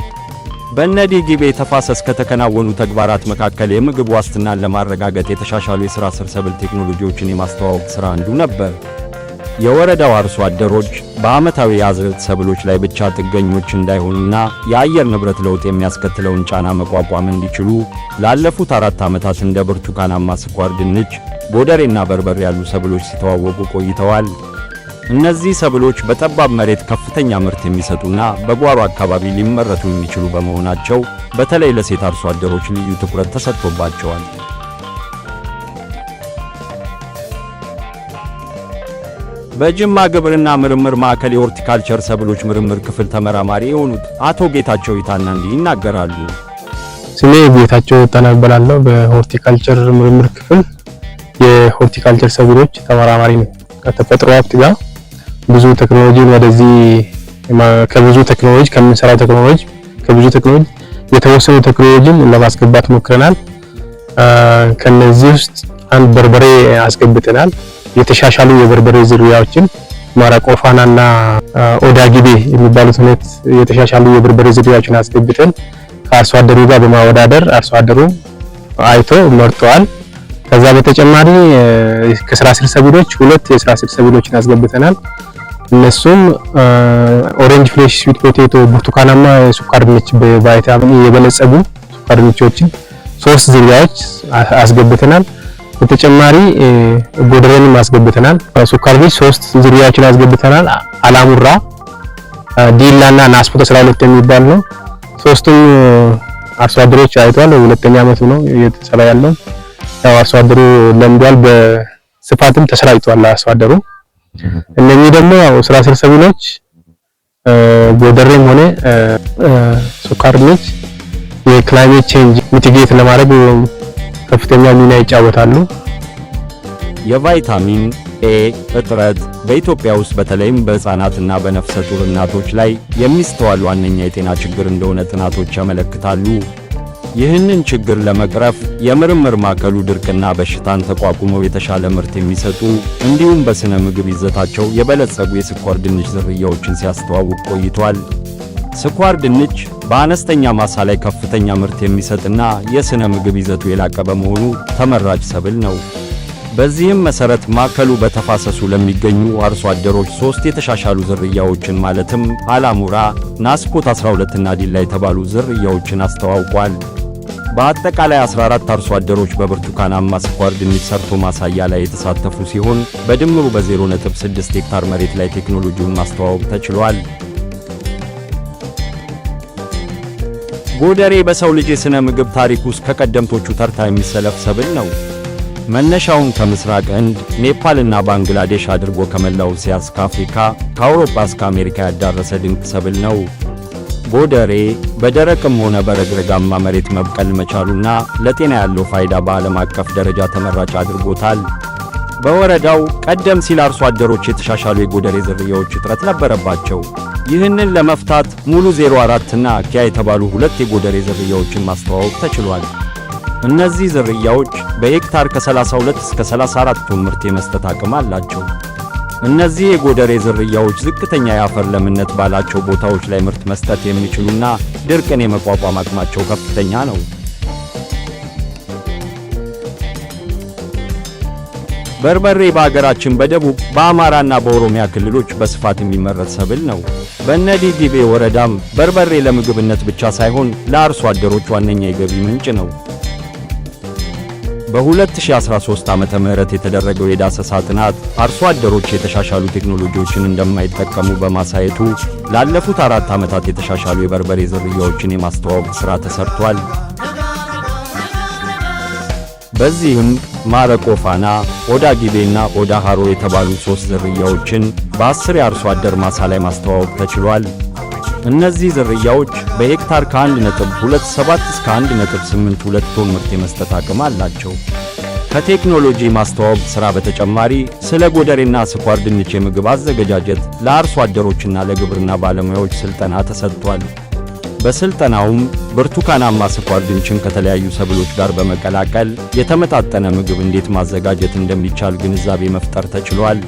በነዲ ጊቤ ተፋሰስ ከተከናወኑ ተግባራት መካከል የምግብ ዋስትናን ለማረጋገጥ የተሻሻሉ የሥራ ስር ሰብል ቴክኖሎጂዎችን የማስተዋወቅ ሥራ አንዱ ነበር። የወረዳው አርሶ አደሮች በዓመታዊ የአዝርዕት ሰብሎች ላይ ብቻ ጥገኞች እንዳይሆኑና የአየር ንብረት ለውጥ የሚያስከትለውን ጫና መቋቋም እንዲችሉ ላለፉት 4 ዓመታት እንደ ብርቱካናማ ስኳር ድንች፣ ቦደሬና በርበሬ ያሉ ሰብሎች ሲተዋወቁ ቆይተዋል። እነዚህ ሰብሎች በጠባብ መሬት ከፍተኛ ምርት የሚሰጡና በጓሮ አካባቢ ሊመረቱ የሚችሉ በመሆናቸው በተለይ ለሴት አርሶ አደሮች ልዩ ትኩረት ተሰጥቶባቸዋል። በጅማ ግብርና ምርምር ማዕከል የሆርቲካልቸር ሰብሎች ምርምር ክፍል ተመራማሪ የሆኑት አቶ ጌታቸው ይታና እንዲህ ይናገራሉ። ስሜ ጌታቸው ይታና እባላለሁ። በሆርቲካልቸር ምርምር ክፍል የሆርቲካልቸር ሰብሎች ተመራማሪ ነኝ። ከተፈጥሮ ሀብት ጋር ብዙ ቴክኖሎጂን ወደዚህ ከብዙ ቴክኖሎጂ ከምንሰራው ቴክኖሎጂ ከብዙ ቴክኖሎጂ የተወሰኑ ቴክኖሎጂን ለማስገባት ሞክረናል። ከነዚህ ውስጥ አንድ በርበሬ አስገብተናል። የተሻሻሉ የበርበሬ ዝርያዎችን ማራቆፋናና ኦዳጊቤ የሚባሉት ሁለት የተሻሻሉ የበርበሬ ዝርያዎችን አስገብተን ከአርሶ አደሩ ጋር በማወዳደር አርሶ አደሩ አይቶ መርጧል። ከዛ በተጨማሪ ከስራ ስር ሰብሎች ሁለት የስራ ስር ሰብሎችን አስገብተናል። እነሱም ኦሬንጅ ፍሌሽ ስዊት ፖቴቶ ብርቱካናማ የስኳር ድንች በቫይታሚን የበለጸጉ ስኳር ድንቾችን 3 ዝርያዎች አስገብተናል። በተጨማሪ ጎደሬንም አስገብተናል። ስኳር ድንች 3 ዝርያዎችን አስገብተናል። አላሙራ፣ ዲላና ናስፖ 12 የሚባል ነው። ሶስቱም አርሶ አደሮች አይቷል። ሁለተኛ ዓመቱ ነው እየተሰራ ያለው። ያው አርሶ አደሩ ለምዷል። በስፋትም ተሰራጭቷል አርሶ አደሩ። እነኚህ ደግሞ ያው ስራ ስር ሰብሎች ጎደሬም ሆነ ስኳር ድንች የክላይሜት ቼንጅ ሚቲጌት ለማድረግ ከፍተኛ ሚና ይጫወታሉ። የቫይታሚን ኤ እጥረት በኢትዮጵያ ውስጥ በተለይም በሕፃናትና በነፍሰ ጡር እናቶች ላይ የሚስተዋል ዋነኛ የጤና ችግር እንደሆነ ጥናቶች ያመለክታሉ። ይህንን ችግር ለመቅረፍ የምርምር ማዕከሉ ድርቅና በሽታን ተቋቁመው የተሻለ ምርት የሚሰጡ እንዲሁም በስነ ምግብ ይዘታቸው የበለጸጉ የስኳር ድንች ዝርያዎችን ሲያስተዋውቅ ቆይቷል። ስኳር ድንች በአነስተኛ ማሳ ላይ ከፍተኛ ምርት የሚሰጥና የስነ ምግብ ይዘቱ የላቀ በመሆኑ ተመራጭ ሰብል ነው። በዚህም መሰረት ማዕከሉ በተፋሰሱ ለሚገኙ አርሶ አደሮች 3 የተሻሻሉ ዝርያዎችን ማለትም አላሙራ፣ ናስፖት 12 እና ዲላ የተባሉ ዝርያዎችን አስተዋውቋል። በአጠቃላይ 14 አርሶ አደሮች በብርቱካናማ ስኳር ድንች ሰርቶ ማሳያ ላይ የተሳተፉ ሲሆን በድምሩ በ0.6 ሄክታር መሬት ላይ ቴክኖሎጂውን ማስተዋወቅ ተችሏል። ጎደሬ በሰው ልጅ የሥነ ምግብ ታሪክ ውስጥ ከቀደምቶቹ ተርታ የሚሰለፍ ሰብል ነው። መነሻውን ከምስራቅ ህንድ፣ ኔፓልና ባንግላዴሽ አድርጎ ከመላው እስያ እስከ አፍሪካ ከአውሮፓ እስከ አሜሪካ ያዳረሰ ድንቅ ሰብል ነው። ጎደሬ በደረቅም ሆነ በረግረጋማ መሬት መብቀል መቻሉና ለጤና ያለው ፋይዳ በዓለም አቀፍ ደረጃ ተመራጭ አድርጎታል። በወረዳው ቀደም ሲል አርሶ አደሮች የተሻሻሉ የጎደሬ ዝርያዎች እጥረት ነበረባቸው። ይህንን ለመፍታት ሙሉ 04 እና ኪያ የተባሉ 2 የጎደሬ ዝርያዎችን ማስተዋወቅ ተችሏል። እነዚህ ዝርያዎች በሄክታር ከ32 እስከ 34 ቶን ምርት የመስጠት አቅም አላቸው። እነዚህ የጎደሬ ዝርያዎች ዝቅተኛ የአፈር ለምነት ባላቸው ቦታዎች ላይ ምርት መስጠት የሚችሉና ድርቅን የመቋቋም አቅማቸው ከፍተኛ ነው። በርበሬ በአገራችን በደቡብ በአማራና በኦሮሚያ ክልሎች በስፋት የሚመረት ሰብል ነው። በነዲዲቤ ወረዳም በርበሬ ለምግብነት ብቻ ሳይሆን ለአርሶ አደሮች ዋነኛ የገቢ ምንጭ ነው። በ2013 ዓመተ ምህረት የተደረገው የዳሰሳ ጥናት አርሶ አደሮች የተሻሻሉ ቴክኖሎጂዎችን እንደማይጠቀሙ በማሳየቱ ላለፉት 4 ዓመታት የተሻሻሉ የበርበሬ ዝርያዎችን የማስተዋወቅ ሥራ ተሰርቷል። በዚህም ማረቆፋና፣ ኦዳጊቤና ኦዳሃሮ የተባሉ 3 ዝርያዎችን በ10 የአርሶ አደር ማሳ ላይ ማስተዋወቅ ተችሏል። እነዚህ ዝርያዎች በሄክታር ከ1.27 እስከ 1.82 ቶን ምርት የመስጠት አቅም አላቸው። ከቴክኖሎጂ ማስተዋወቅ ሥራ በተጨማሪ ስለ ጎደሬና ስኳር ድንች የምግብ አዘገጃጀት ለአርሶ አደሮችና ለግብርና ባለሙያዎች ስልጠና ተሰጥቷል። በስልጠናውም ብርቱካናማ ስኳር ድንችን ከተለያዩ ሰብሎች ጋር በመቀላቀል የተመጣጠነ ምግብ እንዴት ማዘጋጀት እንደሚቻል ግንዛቤ መፍጠር ተችሏል።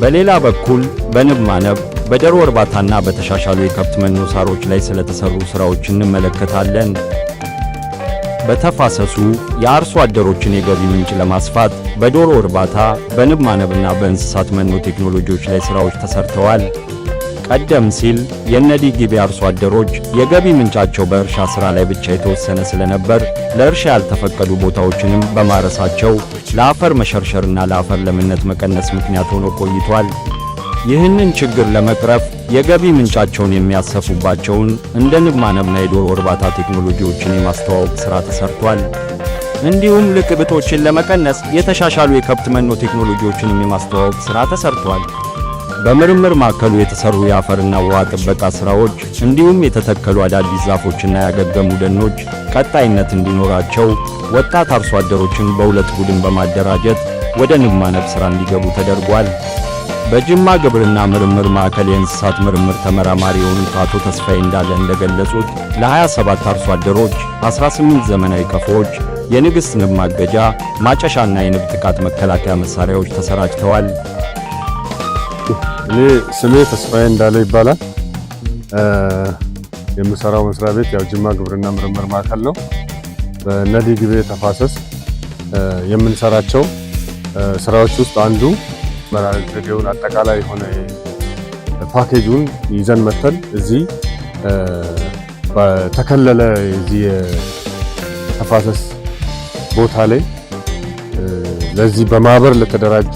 በሌላ በኩል በንብ ማነብ፣ በዶሮ እርባታና በተሻሻሉ የከብት መኖ ሳሮች ላይ ስለተሰሩ ሥራዎች እንመለከታለን። በተፋሰሱ የአርሶ አደሮችን የገቢ ምንጭ ለማስፋት በዶሮ እርባታ፣ በንብ ማነብና በእንስሳት መኖ ቴክኖሎጂዎች ላይ ሥራዎች ተሰርተዋል። ቀደም ሲል የነዲ ጊቤ አርሶ አደሮች የገቢ ምንጫቸው በእርሻ ሥራ ላይ ብቻ የተወሰነ ስለነበር ለእርሻ ያልተፈቀዱ ቦታዎችንም በማረሳቸው ለአፈር መሸርሸርና ለአፈር ለምነት መቀነስ ምክንያት ሆኖ ቆይቷል። ይህንን ችግር ለመቅረፍ የገቢ ምንጫቸውን የሚያሰፉባቸውን እንደ ንብ ማነብና የዶሮ እርባታ ቴክኖሎጂዎችን የማስተዋወቅ ሥራ ተሰርቷል። እንዲሁም ልቅብቶችን ለመቀነስ የተሻሻሉ የከብት መኖ ቴክኖሎጂዎችንም የማስተዋወቅ ሥራ ተሰርቷል። በምርምር ማዕከሉ የተሰሩ የአፈርና ውሃ ጥበቃ ሥራዎች እንዲሁም የተተከሉ አዳዲስ ዛፎችና ያገገሙ ደኖች ቀጣይነት እንዲኖራቸው ወጣት አርሶ አደሮችን በሁለት ቡድን በማደራጀት ወደ ንብ ማነብ ሥራ እንዲገቡ ተደርጓል። በጅማ ግብርና ምርምር ማዕከል የእንስሳት ምርምር ተመራማሪ የሆኑት አቶ ተስፋዬ እንዳለ እንደገለጹት ለ27 አርሶ አደሮች 18 ዘመናዊ ቀፎዎች፣ የንግሥት ንብ ማገጃ፣ ማጨሻና የንብ ጥቃት መከላከያ መሳሪያዎች ተሰራጭተዋል። እኔ ስሜ ተስፋዬ እንዳለ ይባላል። የምሰራው መስሪያ ቤት ያው ጅማ ግብርና ምርምር ማዕከል ነው። በነዲ ጊቤ ተፋሰስ የምንሰራቸው ስራዎች ውስጥ አንዱ መራር ዘዴውን አጠቃላይ የሆነ ፓኬጁን ይዘን መተን እዚህ በተከለለ እዚህ ተፋሰስ ቦታ ላይ ለዚህ በማህበር ለተደራጁ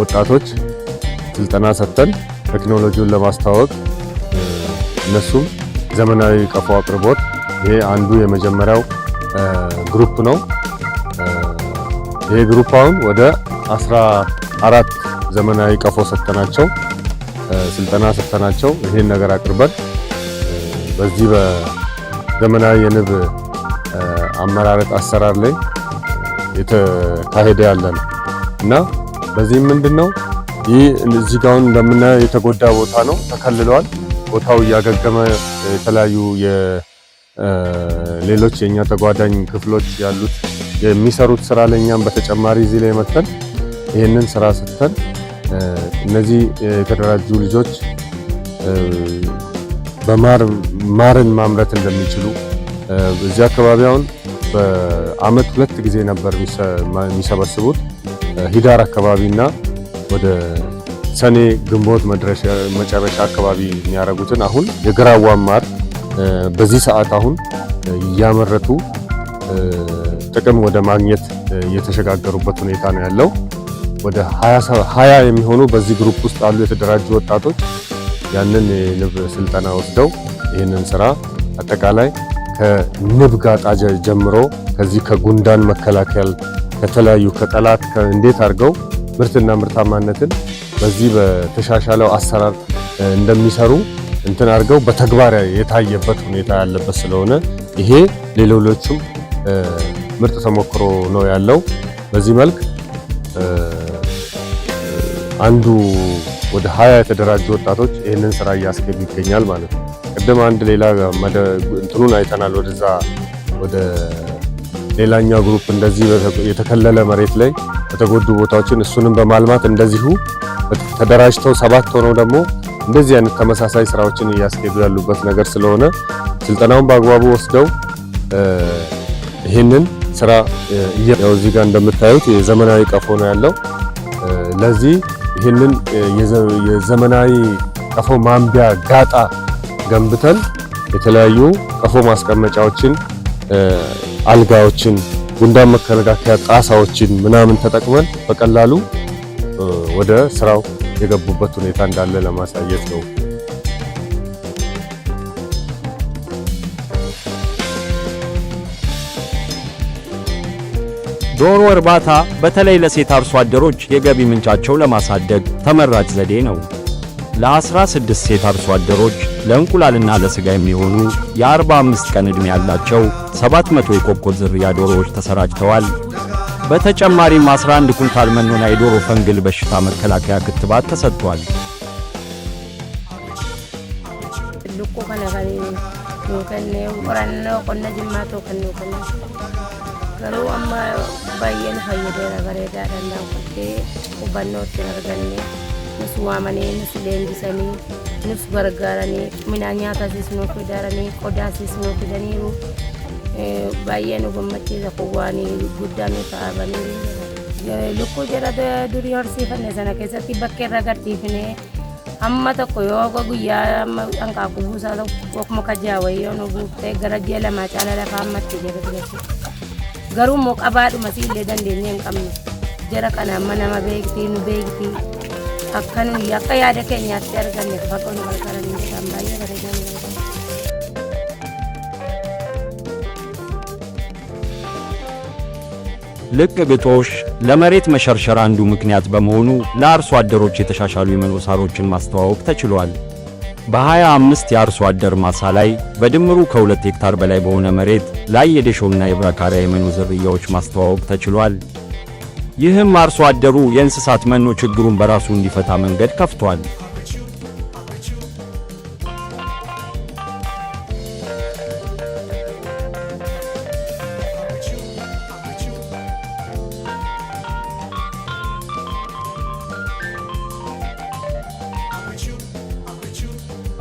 ወጣቶች ስልጠና ሰጥተን ቴክኖሎጂውን ለማስተዋወቅ እነሱም ዘመናዊ ቀፎ አቅርቦት ይሄ አንዱ የመጀመሪያው ግሩፕ ነው። ይሄ ግሩፕ አሁን ወደ 14 ዘመናዊ ቀፎ ሰጥተናቸው ስልጠና ሰጥተናቸው ይሄን ነገር አቅርበን በዚህ በዘመናዊ የንብ አመራረጥ አሰራር ላይ የተካሄደ ያለ ነው እና በዚህ ምንድነው ይህ እዚህ ጋር እንደምናየው የተጎዳ ቦታ ነው፣ ተከልሏል። ቦታው እያገገመ የተለያዩ ሌሎች የኛ ተጓዳኝ ክፍሎች ያሉት የሚሰሩት ስራ ለኛም በተጨማሪ እዚህ ላይ መተን ይሄንን ስራ ሰጥተን እነዚህ የተደራጁ ልጆች ማርን ማምረት እንደሚችሉ እዚህ አካባቢ አሁን በአመት 2 ጊዜ ነበር የሚሰበስቡት ሂዳር አካባቢና ወደ ሰኔ ግንቦት መጨረሻ አካባቢ የሚያረጉትን አሁን የግራዋ ማር በዚህ ሰዓት አሁን እያመረቱ ጥቅም ወደ ማግኘት የተሸጋገሩበት ሁኔታ ነው ያለው። ወደ 20 የሚሆኑ በዚህ ግሩፕ ውስጥ አሉ የተደራጁ ወጣቶች ያንን የንብ ስልጠና ወስደው ይህንን ስራ አጠቃላይ ከንብ ጋጣ ጀምሮ ከዚህ ከጉንዳን መከላከል ከተለያዩ ከጠላት እንዴት አድርገው ምርትና ምርታማነትን በዚህ በተሻሻለው አሰራር እንደሚሰሩ እንትን አድርገው በተግባር የታየበት ሁኔታ ያለበት ስለሆነ ይሄ ለሌሎችም ምርጥ ተሞክሮ ነው ያለው። በዚህ መልክ አንዱ ወደ 20 የተደራጁ ወጣቶች ይህንን ስራ እያስኬዱ ይገኛል ማለት ነው። ቅድም አንድ ሌላ እንትኑን አይተናል። ወደዛ ወደ ሌላኛው ግሩፕ እንደዚህ የተከለለ መሬት ላይ የተጎዱ ቦታዎችን እሱንም በማልማት እንደዚሁ ተደራጅተው 7 ሆነው ደግሞ እንደዚህ አይነት ተመሳሳይ ስራዎችን እያስኬዱ ያሉበት ነገር ስለሆነ ስልጠናውን በአግባቡ ወስደው ይህንን ስራ ያው እዚህ ጋር እንደምታዩት የዘመናዊ ቀፎ ነው ያለው። ለዚህ ይህንን የዘመናዊ ቀፎ ማንቢያ ጋጣ ገንብተን የተለያዩ ቀፎ ማስቀመጫዎችን፣ አልጋዎችን፣ ጉንዳን መከላከያ ጣሳዎችን ምናምን ተጠቅመን በቀላሉ ወደ ስራው የገቡበት ሁኔታ እንዳለ ለማሳየት ነው። ዶሮ እርባታ በተለይ ለሴት አርሶ አደሮች የገቢ ምንጫቸው ለማሳደግ ተመራጭ ዘዴ ነው። ለ16 ሴት አርሶ አደሮች ለእንቁላልና ለስጋ የሚሆኑ የ45 ቀን ዕድሜ ያላቸው 700 የኮከብ ዝርያ ዶሮዎች ተሰራጭተዋል። በተጨማሪም 11 ኩንታል መኖና የዶሮ ፈንግል በሽታ መከላከያ ክትባት ተሰጥቷል። Garuu amma baay'een fayyadeera bareedaadha laanqottee hubannootti arganne nus waamanii nus leenjisanii nus gargaaranii midhaan nyaatasis nuuf fidaranii qodaasis nuuf fidaniiru baay'ee nu gammachiisa kun waan guddaa nu ta'abanii lukkuu jedha durii horsiifanne sana keessatti bakka irra gadhiifnee amma tokko yoo guyyaa hanqaa kubuusaa tokko akkuma kajaawayyoo nu guuttee gara ji'a lamaa caala lafaa ammatti jedhu garuu immoo qabaadhuma siillee dandeenye hin qabne jara kana amma nama beektii nu beektii akka nuyi akka yaada keenyaatti arganne faqoo nu gargaaranii jedhan baay'ee bareedan. ልቅ ግጦሽ ለመሬት መሸርሸር አንዱ ምክንያት በመሆኑ ለአርሶ አደሮች የተሻሻሉ የመኖ ሳሮችን ማስተዋወቅ ተችሏል። በ25 የአርሶ አደር ማሳ ላይ በድምሩ ከ2 ሄክታር በላይ በሆነ መሬት ላይ የደሾና የብራካሪያ የመኖ ዝርያዎች ማስተዋወቅ ተችሏል። ይህም አርሶ አደሩ የእንስሳት መኖ ችግሩን በራሱ እንዲፈታ መንገድ ከፍቷል።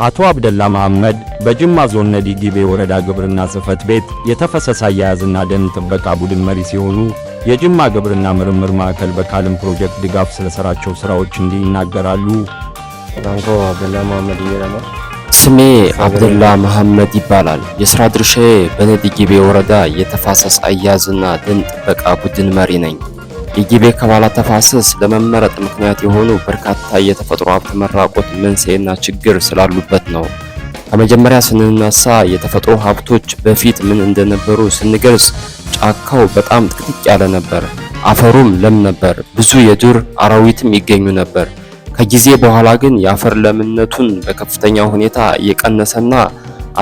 አቶ አብደላ መሐመድ በጅማ ዞን ነዲ ጊቤ ወረዳ ግብርና ጽሕፈት ቤት የተፋሰስ አያያዝና ደን ጥበቃ ቡድን መሪ ሲሆኑ የጅማ ግብርና ምርምር ማዕከል በካልም ፕሮጀክት ድጋፍ ስለሰራቸው ስራዎች እንዲህ ይናገራሉ። ስሜ አብደላ መሐመድ ይባላል። የሥራ ድርሻዬ በነዲ ጊቤ ወረዳ የተፋሰስ አያያዝና ደን ጥበቃ ቡድን መሪ ነኝ። የጊቤ ከባላ ተፋሰስ ለመመረጥ ምክንያት የሆኑ በርካታ የተፈጥሮ ሀብት መራቆት መንስኤና ችግር ስላሉበት ነው። ከመጀመሪያ ስንነሳ የተፈጥሮ ሀብቶች በፊት ምን እንደነበሩ ስንገልጽ ጫካው በጣም ጥቅጥቅ ያለ ነበር። አፈሩም ለም ነበር። ብዙ የዱር አራዊትም ይገኙ ነበር። ከጊዜ በኋላ ግን የአፈር ለምነቱን በከፍተኛ ሁኔታ እየቀነሰና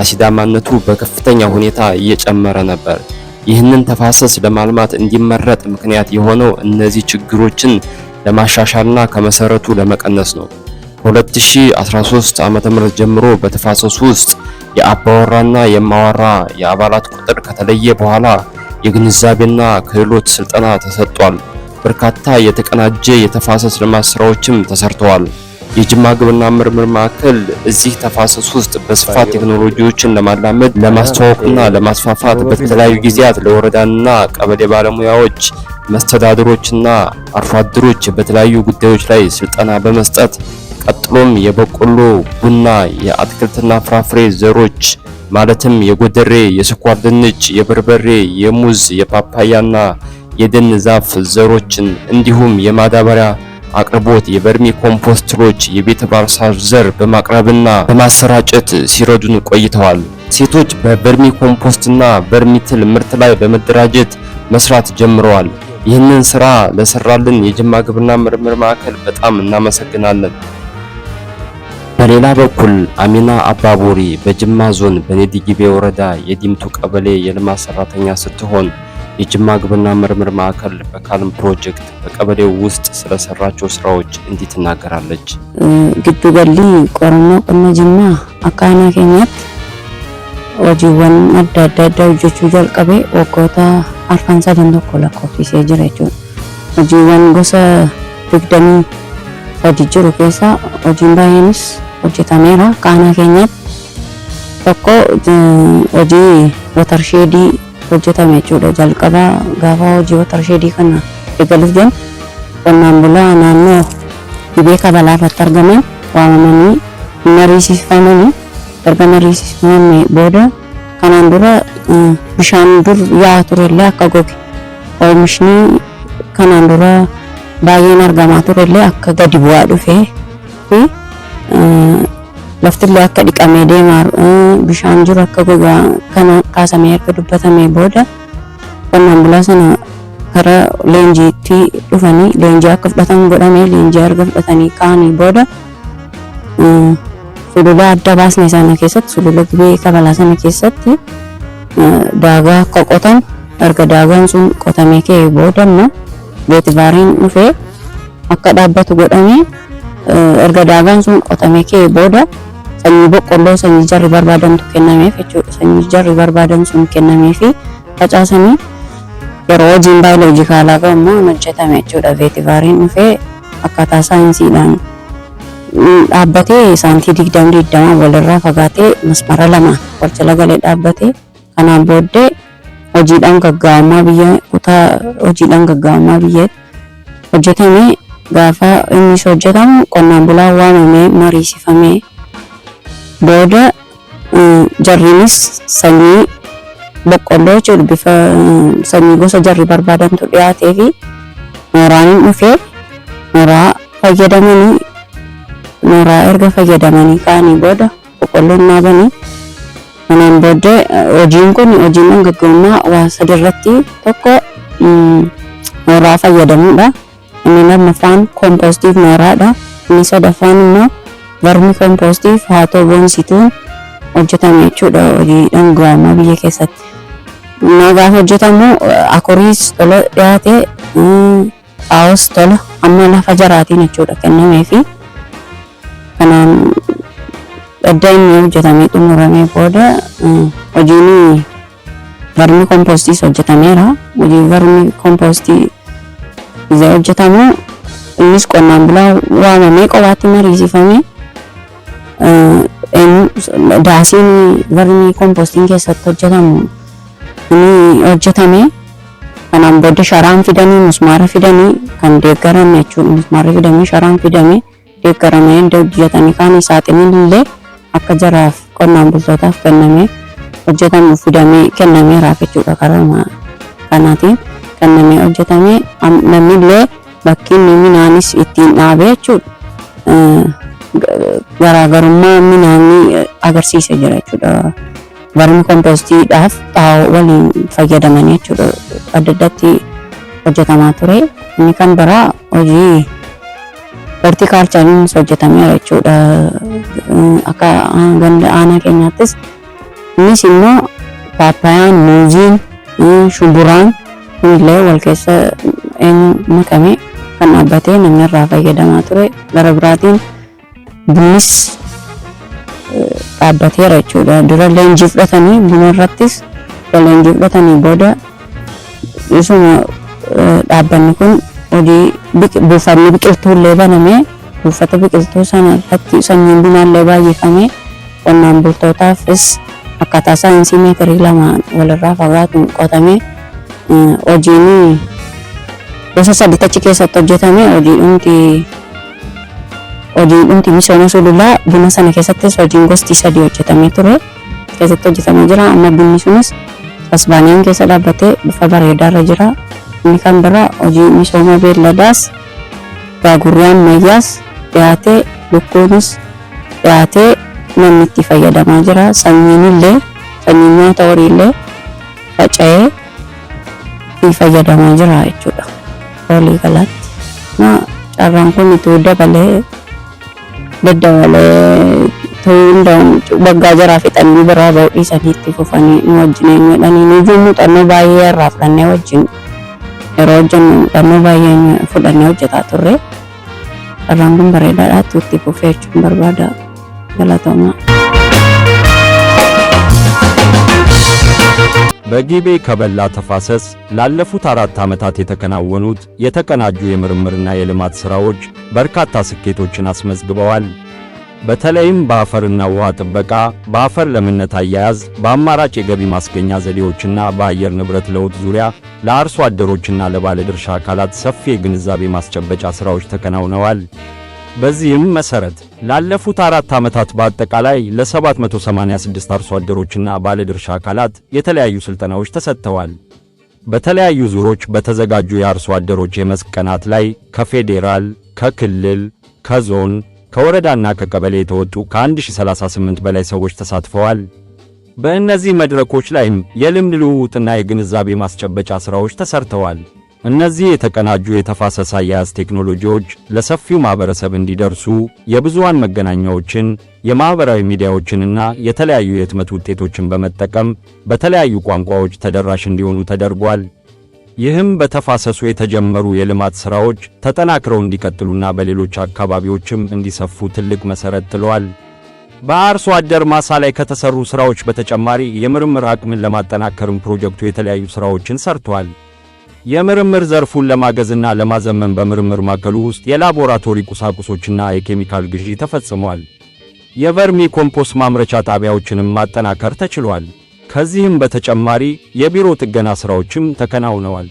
አሲዳማነቱ በከፍተኛ ሁኔታ እየጨመረ ነበር። ይህንን ተፋሰስ ለማልማት እንዲመረጥ ምክንያት የሆነው እነዚህ ችግሮችን ለማሻሻልና ከመሰረቱ ለመቀነስ ነው። ከ2013 ዓ.ም ጀምሮ በተፋሰሱ ውስጥ የአባወራና የማወራ የአባላት ቁጥር ከተለየ በኋላ የግንዛቤና ክህሎት ስልጠና ተሰጥቷል። በርካታ የተቀናጀ የተፋሰስ ልማት ስራዎችም ተሰርተዋል። የጅማ ግብርና ምርምር ማዕከል እዚህ ተፋሰስ ውስጥ በስፋት ቴክኖሎጂዎችን ለማላመድ ለማስተዋወቅና ለማስፋፋት በተለያዩ ጊዜያት ለወረዳና ቀበሌ ባለሙያዎች፣ መስተዳድሮችና አርሶ አደሮች በተለያዩ ጉዳዮች ላይ ስልጠና በመስጠት ቀጥሎም የበቆሎ፣ ቡና፣ የአትክልትና ፍራፍሬ ዘሮች ማለትም የጎደሬ፣ የስኳር ድንች፣ የበርበሬ፣ የሙዝ፣ የፓፓያና የደን ዛፍ ዘሮችን እንዲሁም የማዳበሪያ አቅርቦት፣ የቨርሚ ኮምፖስቶች፣ የቤተ ባርሳ ዘር በማቅረብና በማሰራጨት ሲረዱን ቆይተዋል። ሴቶች በቨርሚ ኮምፖስትና ቨርሚትል ምርት ላይ በመደራጀት መስራት ጀምረዋል። ይህንን ስራ ለሰራልን የጅማ ግብርና ምርምር ማዕከል በጣም እናመሰግናለን። በሌላ በኩል አሚና አባቦሪ በጅማ ዞን በነዲ ጊቤ ወረዳ የዲምቱ ቀበሌ የልማት ሰራተኛ ስትሆን የጅማ ግብርና ምርምር ማዕከል በካልም ፕሮጀክት በቀበሌው ውስጥ ስለሰራቸው ስራዎች እንዲህ ትናገራለች። ግዱ ገሊ ቆርኖ ቆነ ጅማ አካና ኬኛት ወጂወን አዳዳዳ ጆቹ ጀልቀቤ ወቆታ አርፋንሳ ደንዶኮ ለኮፊሴ ጅረቹ ወጂወን ጎሰ ድግደሚ ሰዲጅሩ ኬሳ ወጂን ባይንስ ወጀታሜራ ካና ኬኛት tokko hojii watarshedii hojjetame jechuudha. Jalqaba gaafa hojii watarshedii kana eegaluuf jennu qonnaan bulaa naannoo Gibee Kabalaa irratti argaman waamamanii mariisifamanii erga mariisifamanii booda kanaan dura bishaan dur yaa'aa turellee akka goge oomishni kanaan dura baay'een argamaa turellee akka gadi bu'aa dhufee fi laftillee akka dhiqamee deemaa bishaan jiru akka gogaa kana kaasamee erga dubbatamee booda qonnaan bulaa sana karaa leenjiitti dhufanii leenjii akka fudhatan godhamee leenjii erga fudhatanii kaanii booda sulula adda baasne sana keessatti sulula Gibee Kabalaa sana keessatti daagaa akka qotan erga daagaan sun qotamee ka'ee booda immoo beetibaariin dhufee akka dhaabbatu godhamee erga daagaan sun qotamee ka'ee booda sanyii boqqolloo sanyii jarri barbaadantu kennameef jechuudha. Sanyii jarri barbaadan sun kennameefi facaasanii yeroo hojiin baayoloojikaalaa ga'u immoo hojjetame jechuudha. Beetibaariin dhufee akkaataa saayinsiidhaan dhaabbatee saantii 20 walirraa fagaatee masmara lama wal jala galee dhaabbatee kanaan booddee hojiidhaan gaggaa'ummaa biyya kutaa hojiidhaan gaggaa'ummaa biyya hojjetamee gaafa inni hojjetamu qonnaan bulaan waamamee mariisifamee booda jarriinis sanyii boqqolloo jechuudha bifa sanyii gosa jarri barbaadantu dhiyaatee fi mooraan dhufee mooraa fayyadamanii mooraa erga fayyadamanii kaanii booda boqqolloon dhaabanii kanaan booda hojiin kun hojii mangaggummaa hawaasa irratti tokko mooraa fayyadamuudha. Inni lammaffaan kompoostii mooraadha. Inni sadaffaan immoo vermi kompoostii haatoo boonsituun hojjetame jechuudha hojii dhangaamaa biyya keessatti. Gaafa hojjetamu akuriis tola dhiyaate xaa'oos tola amma lafa jaraatiin jechuudha kennamee fi kanaan adda inni hojjetamee xumuramee booda hojiin vermi kompoostii hojjetameera. Hojii vermi kompoostii isa hojjetamu innis qonnaan bulaa waamamee qobaatti mariisifamee daasiin vermi kompoostiin keessatti hojjetamu inni hojjetame. Kanaan booda sharaan fidanii musmaara fidanii kan deeggarame jechuudha. Musmaara fidamee sharaan fidamee deeggaramee hojjetanii kaan saaxinillee akka jaraaf qonnaan bultootaaf kennamee hojjetamu fidamee kennameeraaf jechuudha. Karaa kanaatiin kennamee hojjetamee namnillee bakki inni midhaanis ittiin dhaabee jechuudha. Garaagarummaa midhaanii agarsiisee jira jechuudha. Vermi kompoostiidhaaf xaa'oo waliin fayyadamanii jechuudha. Adda addatti hojjetamaa ture. Inni kan biraa hojii hortikaalchariin hojjetameera jechuudha. Akka ganda aanaa keenyaattis innis immoo paappayaan, muuziin, shumburaan kunillee wal keessa makamee kan dhaabbatee namni irraa fayyadamaa ture. Gara biraatiin bunnis dhaabbateera jechuudha. Dura leenjii fudhatanii buna irrattis leenjii fudhatanii booda isuma dhaabbanni kun hojii buufanni biqiltuullee banamee buufata biqiltuu sana irratti sanyiin bunaallee baay'ifamee qonnaan bultootaafis akkaataa saayinsii meetirii 2 walirraa fagaatuun qotamee hojiin gosa 3 achi keessatti hojjetame. Hojiin dhumti misooma sululaa buna sana keessattis hojiin gosti 3 hojjetamee ture keessatti hojjetamee jira. Amma bunni sunis tasbaaniyaan keessa dhaabbatee bifa bareedaarra jira. Inni kan biraa hojii misooma beelladaas gaagurri ammayyaas dhiyaatee lukkuunis dhiyaatee namni itti fayyadamaa jira. Sanyiin nyaata horiillee faca'ee itti fayyadamaa jira jechuudha. Walii galatti carraan kun itti dabalee waggaa jaraa fixanii biraa ba'uu dhiisanii itti fufanii nu wajjin eenyuudhanii nu iyyuu muuxannoo baay'ee irraa fudhannee wajjin yeroo hojjennu muuxannoo baay'ee fudhannee hojjetaa turre. Carraan kun bareedaadha. Itti fufee jechuun barbaada. Galatoomaa. በጊቤ ከበላ ተፋሰስ ላለፉት 4 ዓመታት የተከናወኑት የተቀናጁ የምርምርና የልማት ሥራዎች በርካታ ስኬቶችን አስመዝግበዋል። በተለይም በአፈርና ውሃ ጥበቃ፣ በአፈር ለምነት አያያዝ፣ በአማራጭ የገቢ ማስገኛ ዘዴዎችና በአየር ንብረት ለውጥ ዙሪያ ለአርሶ አደሮችና ለባለድርሻ አካላት ሰፊ የግንዛቤ ማስጨበጫ ሥራዎች ተከናውነዋል። በዚህም መሰረት ላለፉት 4 ዓመታት በአጠቃላይ ለ786 አርሶ አደሮችና ባለድርሻ አካላት የተለያዩ ስልጠናዎች ተሰጥተዋል። በተለያዩ ዙሮች በተዘጋጁ የአርሶ አደሮች የመስክ ቀናት ላይ ከፌዴራል፣ ከክልል፣ ከዞን፣ ከወረዳና ከቀበሌ የተወጡ ከ1038 በላይ ሰዎች ተሳትፈዋል። በእነዚህ መድረኮች ላይም የልምድ ልውውጥና የግንዛቤ ማስጨበጫ ሥራዎች ተሰርተዋል። እነዚህ የተቀናጁ የተፋሰስ አያያዝ ቴክኖሎጂዎች ለሰፊው ማህበረሰብ እንዲደርሱ የብዙሃን መገናኛዎችን፣ የማህበራዊ ሚዲያዎችንና የተለያዩ የህትመት ውጤቶችን በመጠቀም በተለያዩ ቋንቋዎች ተደራሽ እንዲሆኑ ተደርጓል። ይህም በተፋሰሱ የተጀመሩ የልማት ሥራዎች ተጠናክረው እንዲቀጥሉና በሌሎች አካባቢዎችም እንዲሰፉ ትልቅ መሠረት ጥሏል። በአርሶ አደር ማሳ ላይ ከተሰሩ ሥራዎች በተጨማሪ የምርምር አቅምን ለማጠናከርም ፕሮጀክቱ የተለያዩ ሥራዎችን ሰርቷል። የምርምር ዘርፉን ለማገዝና ለማዘመን በምርምር ማዕከሉ ውስጥ የላቦራቶሪ ቁሳቁሶችና የኬሚካል ግዢ ተፈጽሟል። የቨርሚ ኮምፖስት ማምረቻ ጣቢያዎችንም ማጠናከር ተችሏል። ከዚህም በተጨማሪ የቢሮ ጥገና ሥራዎችም ተከናውነዋል።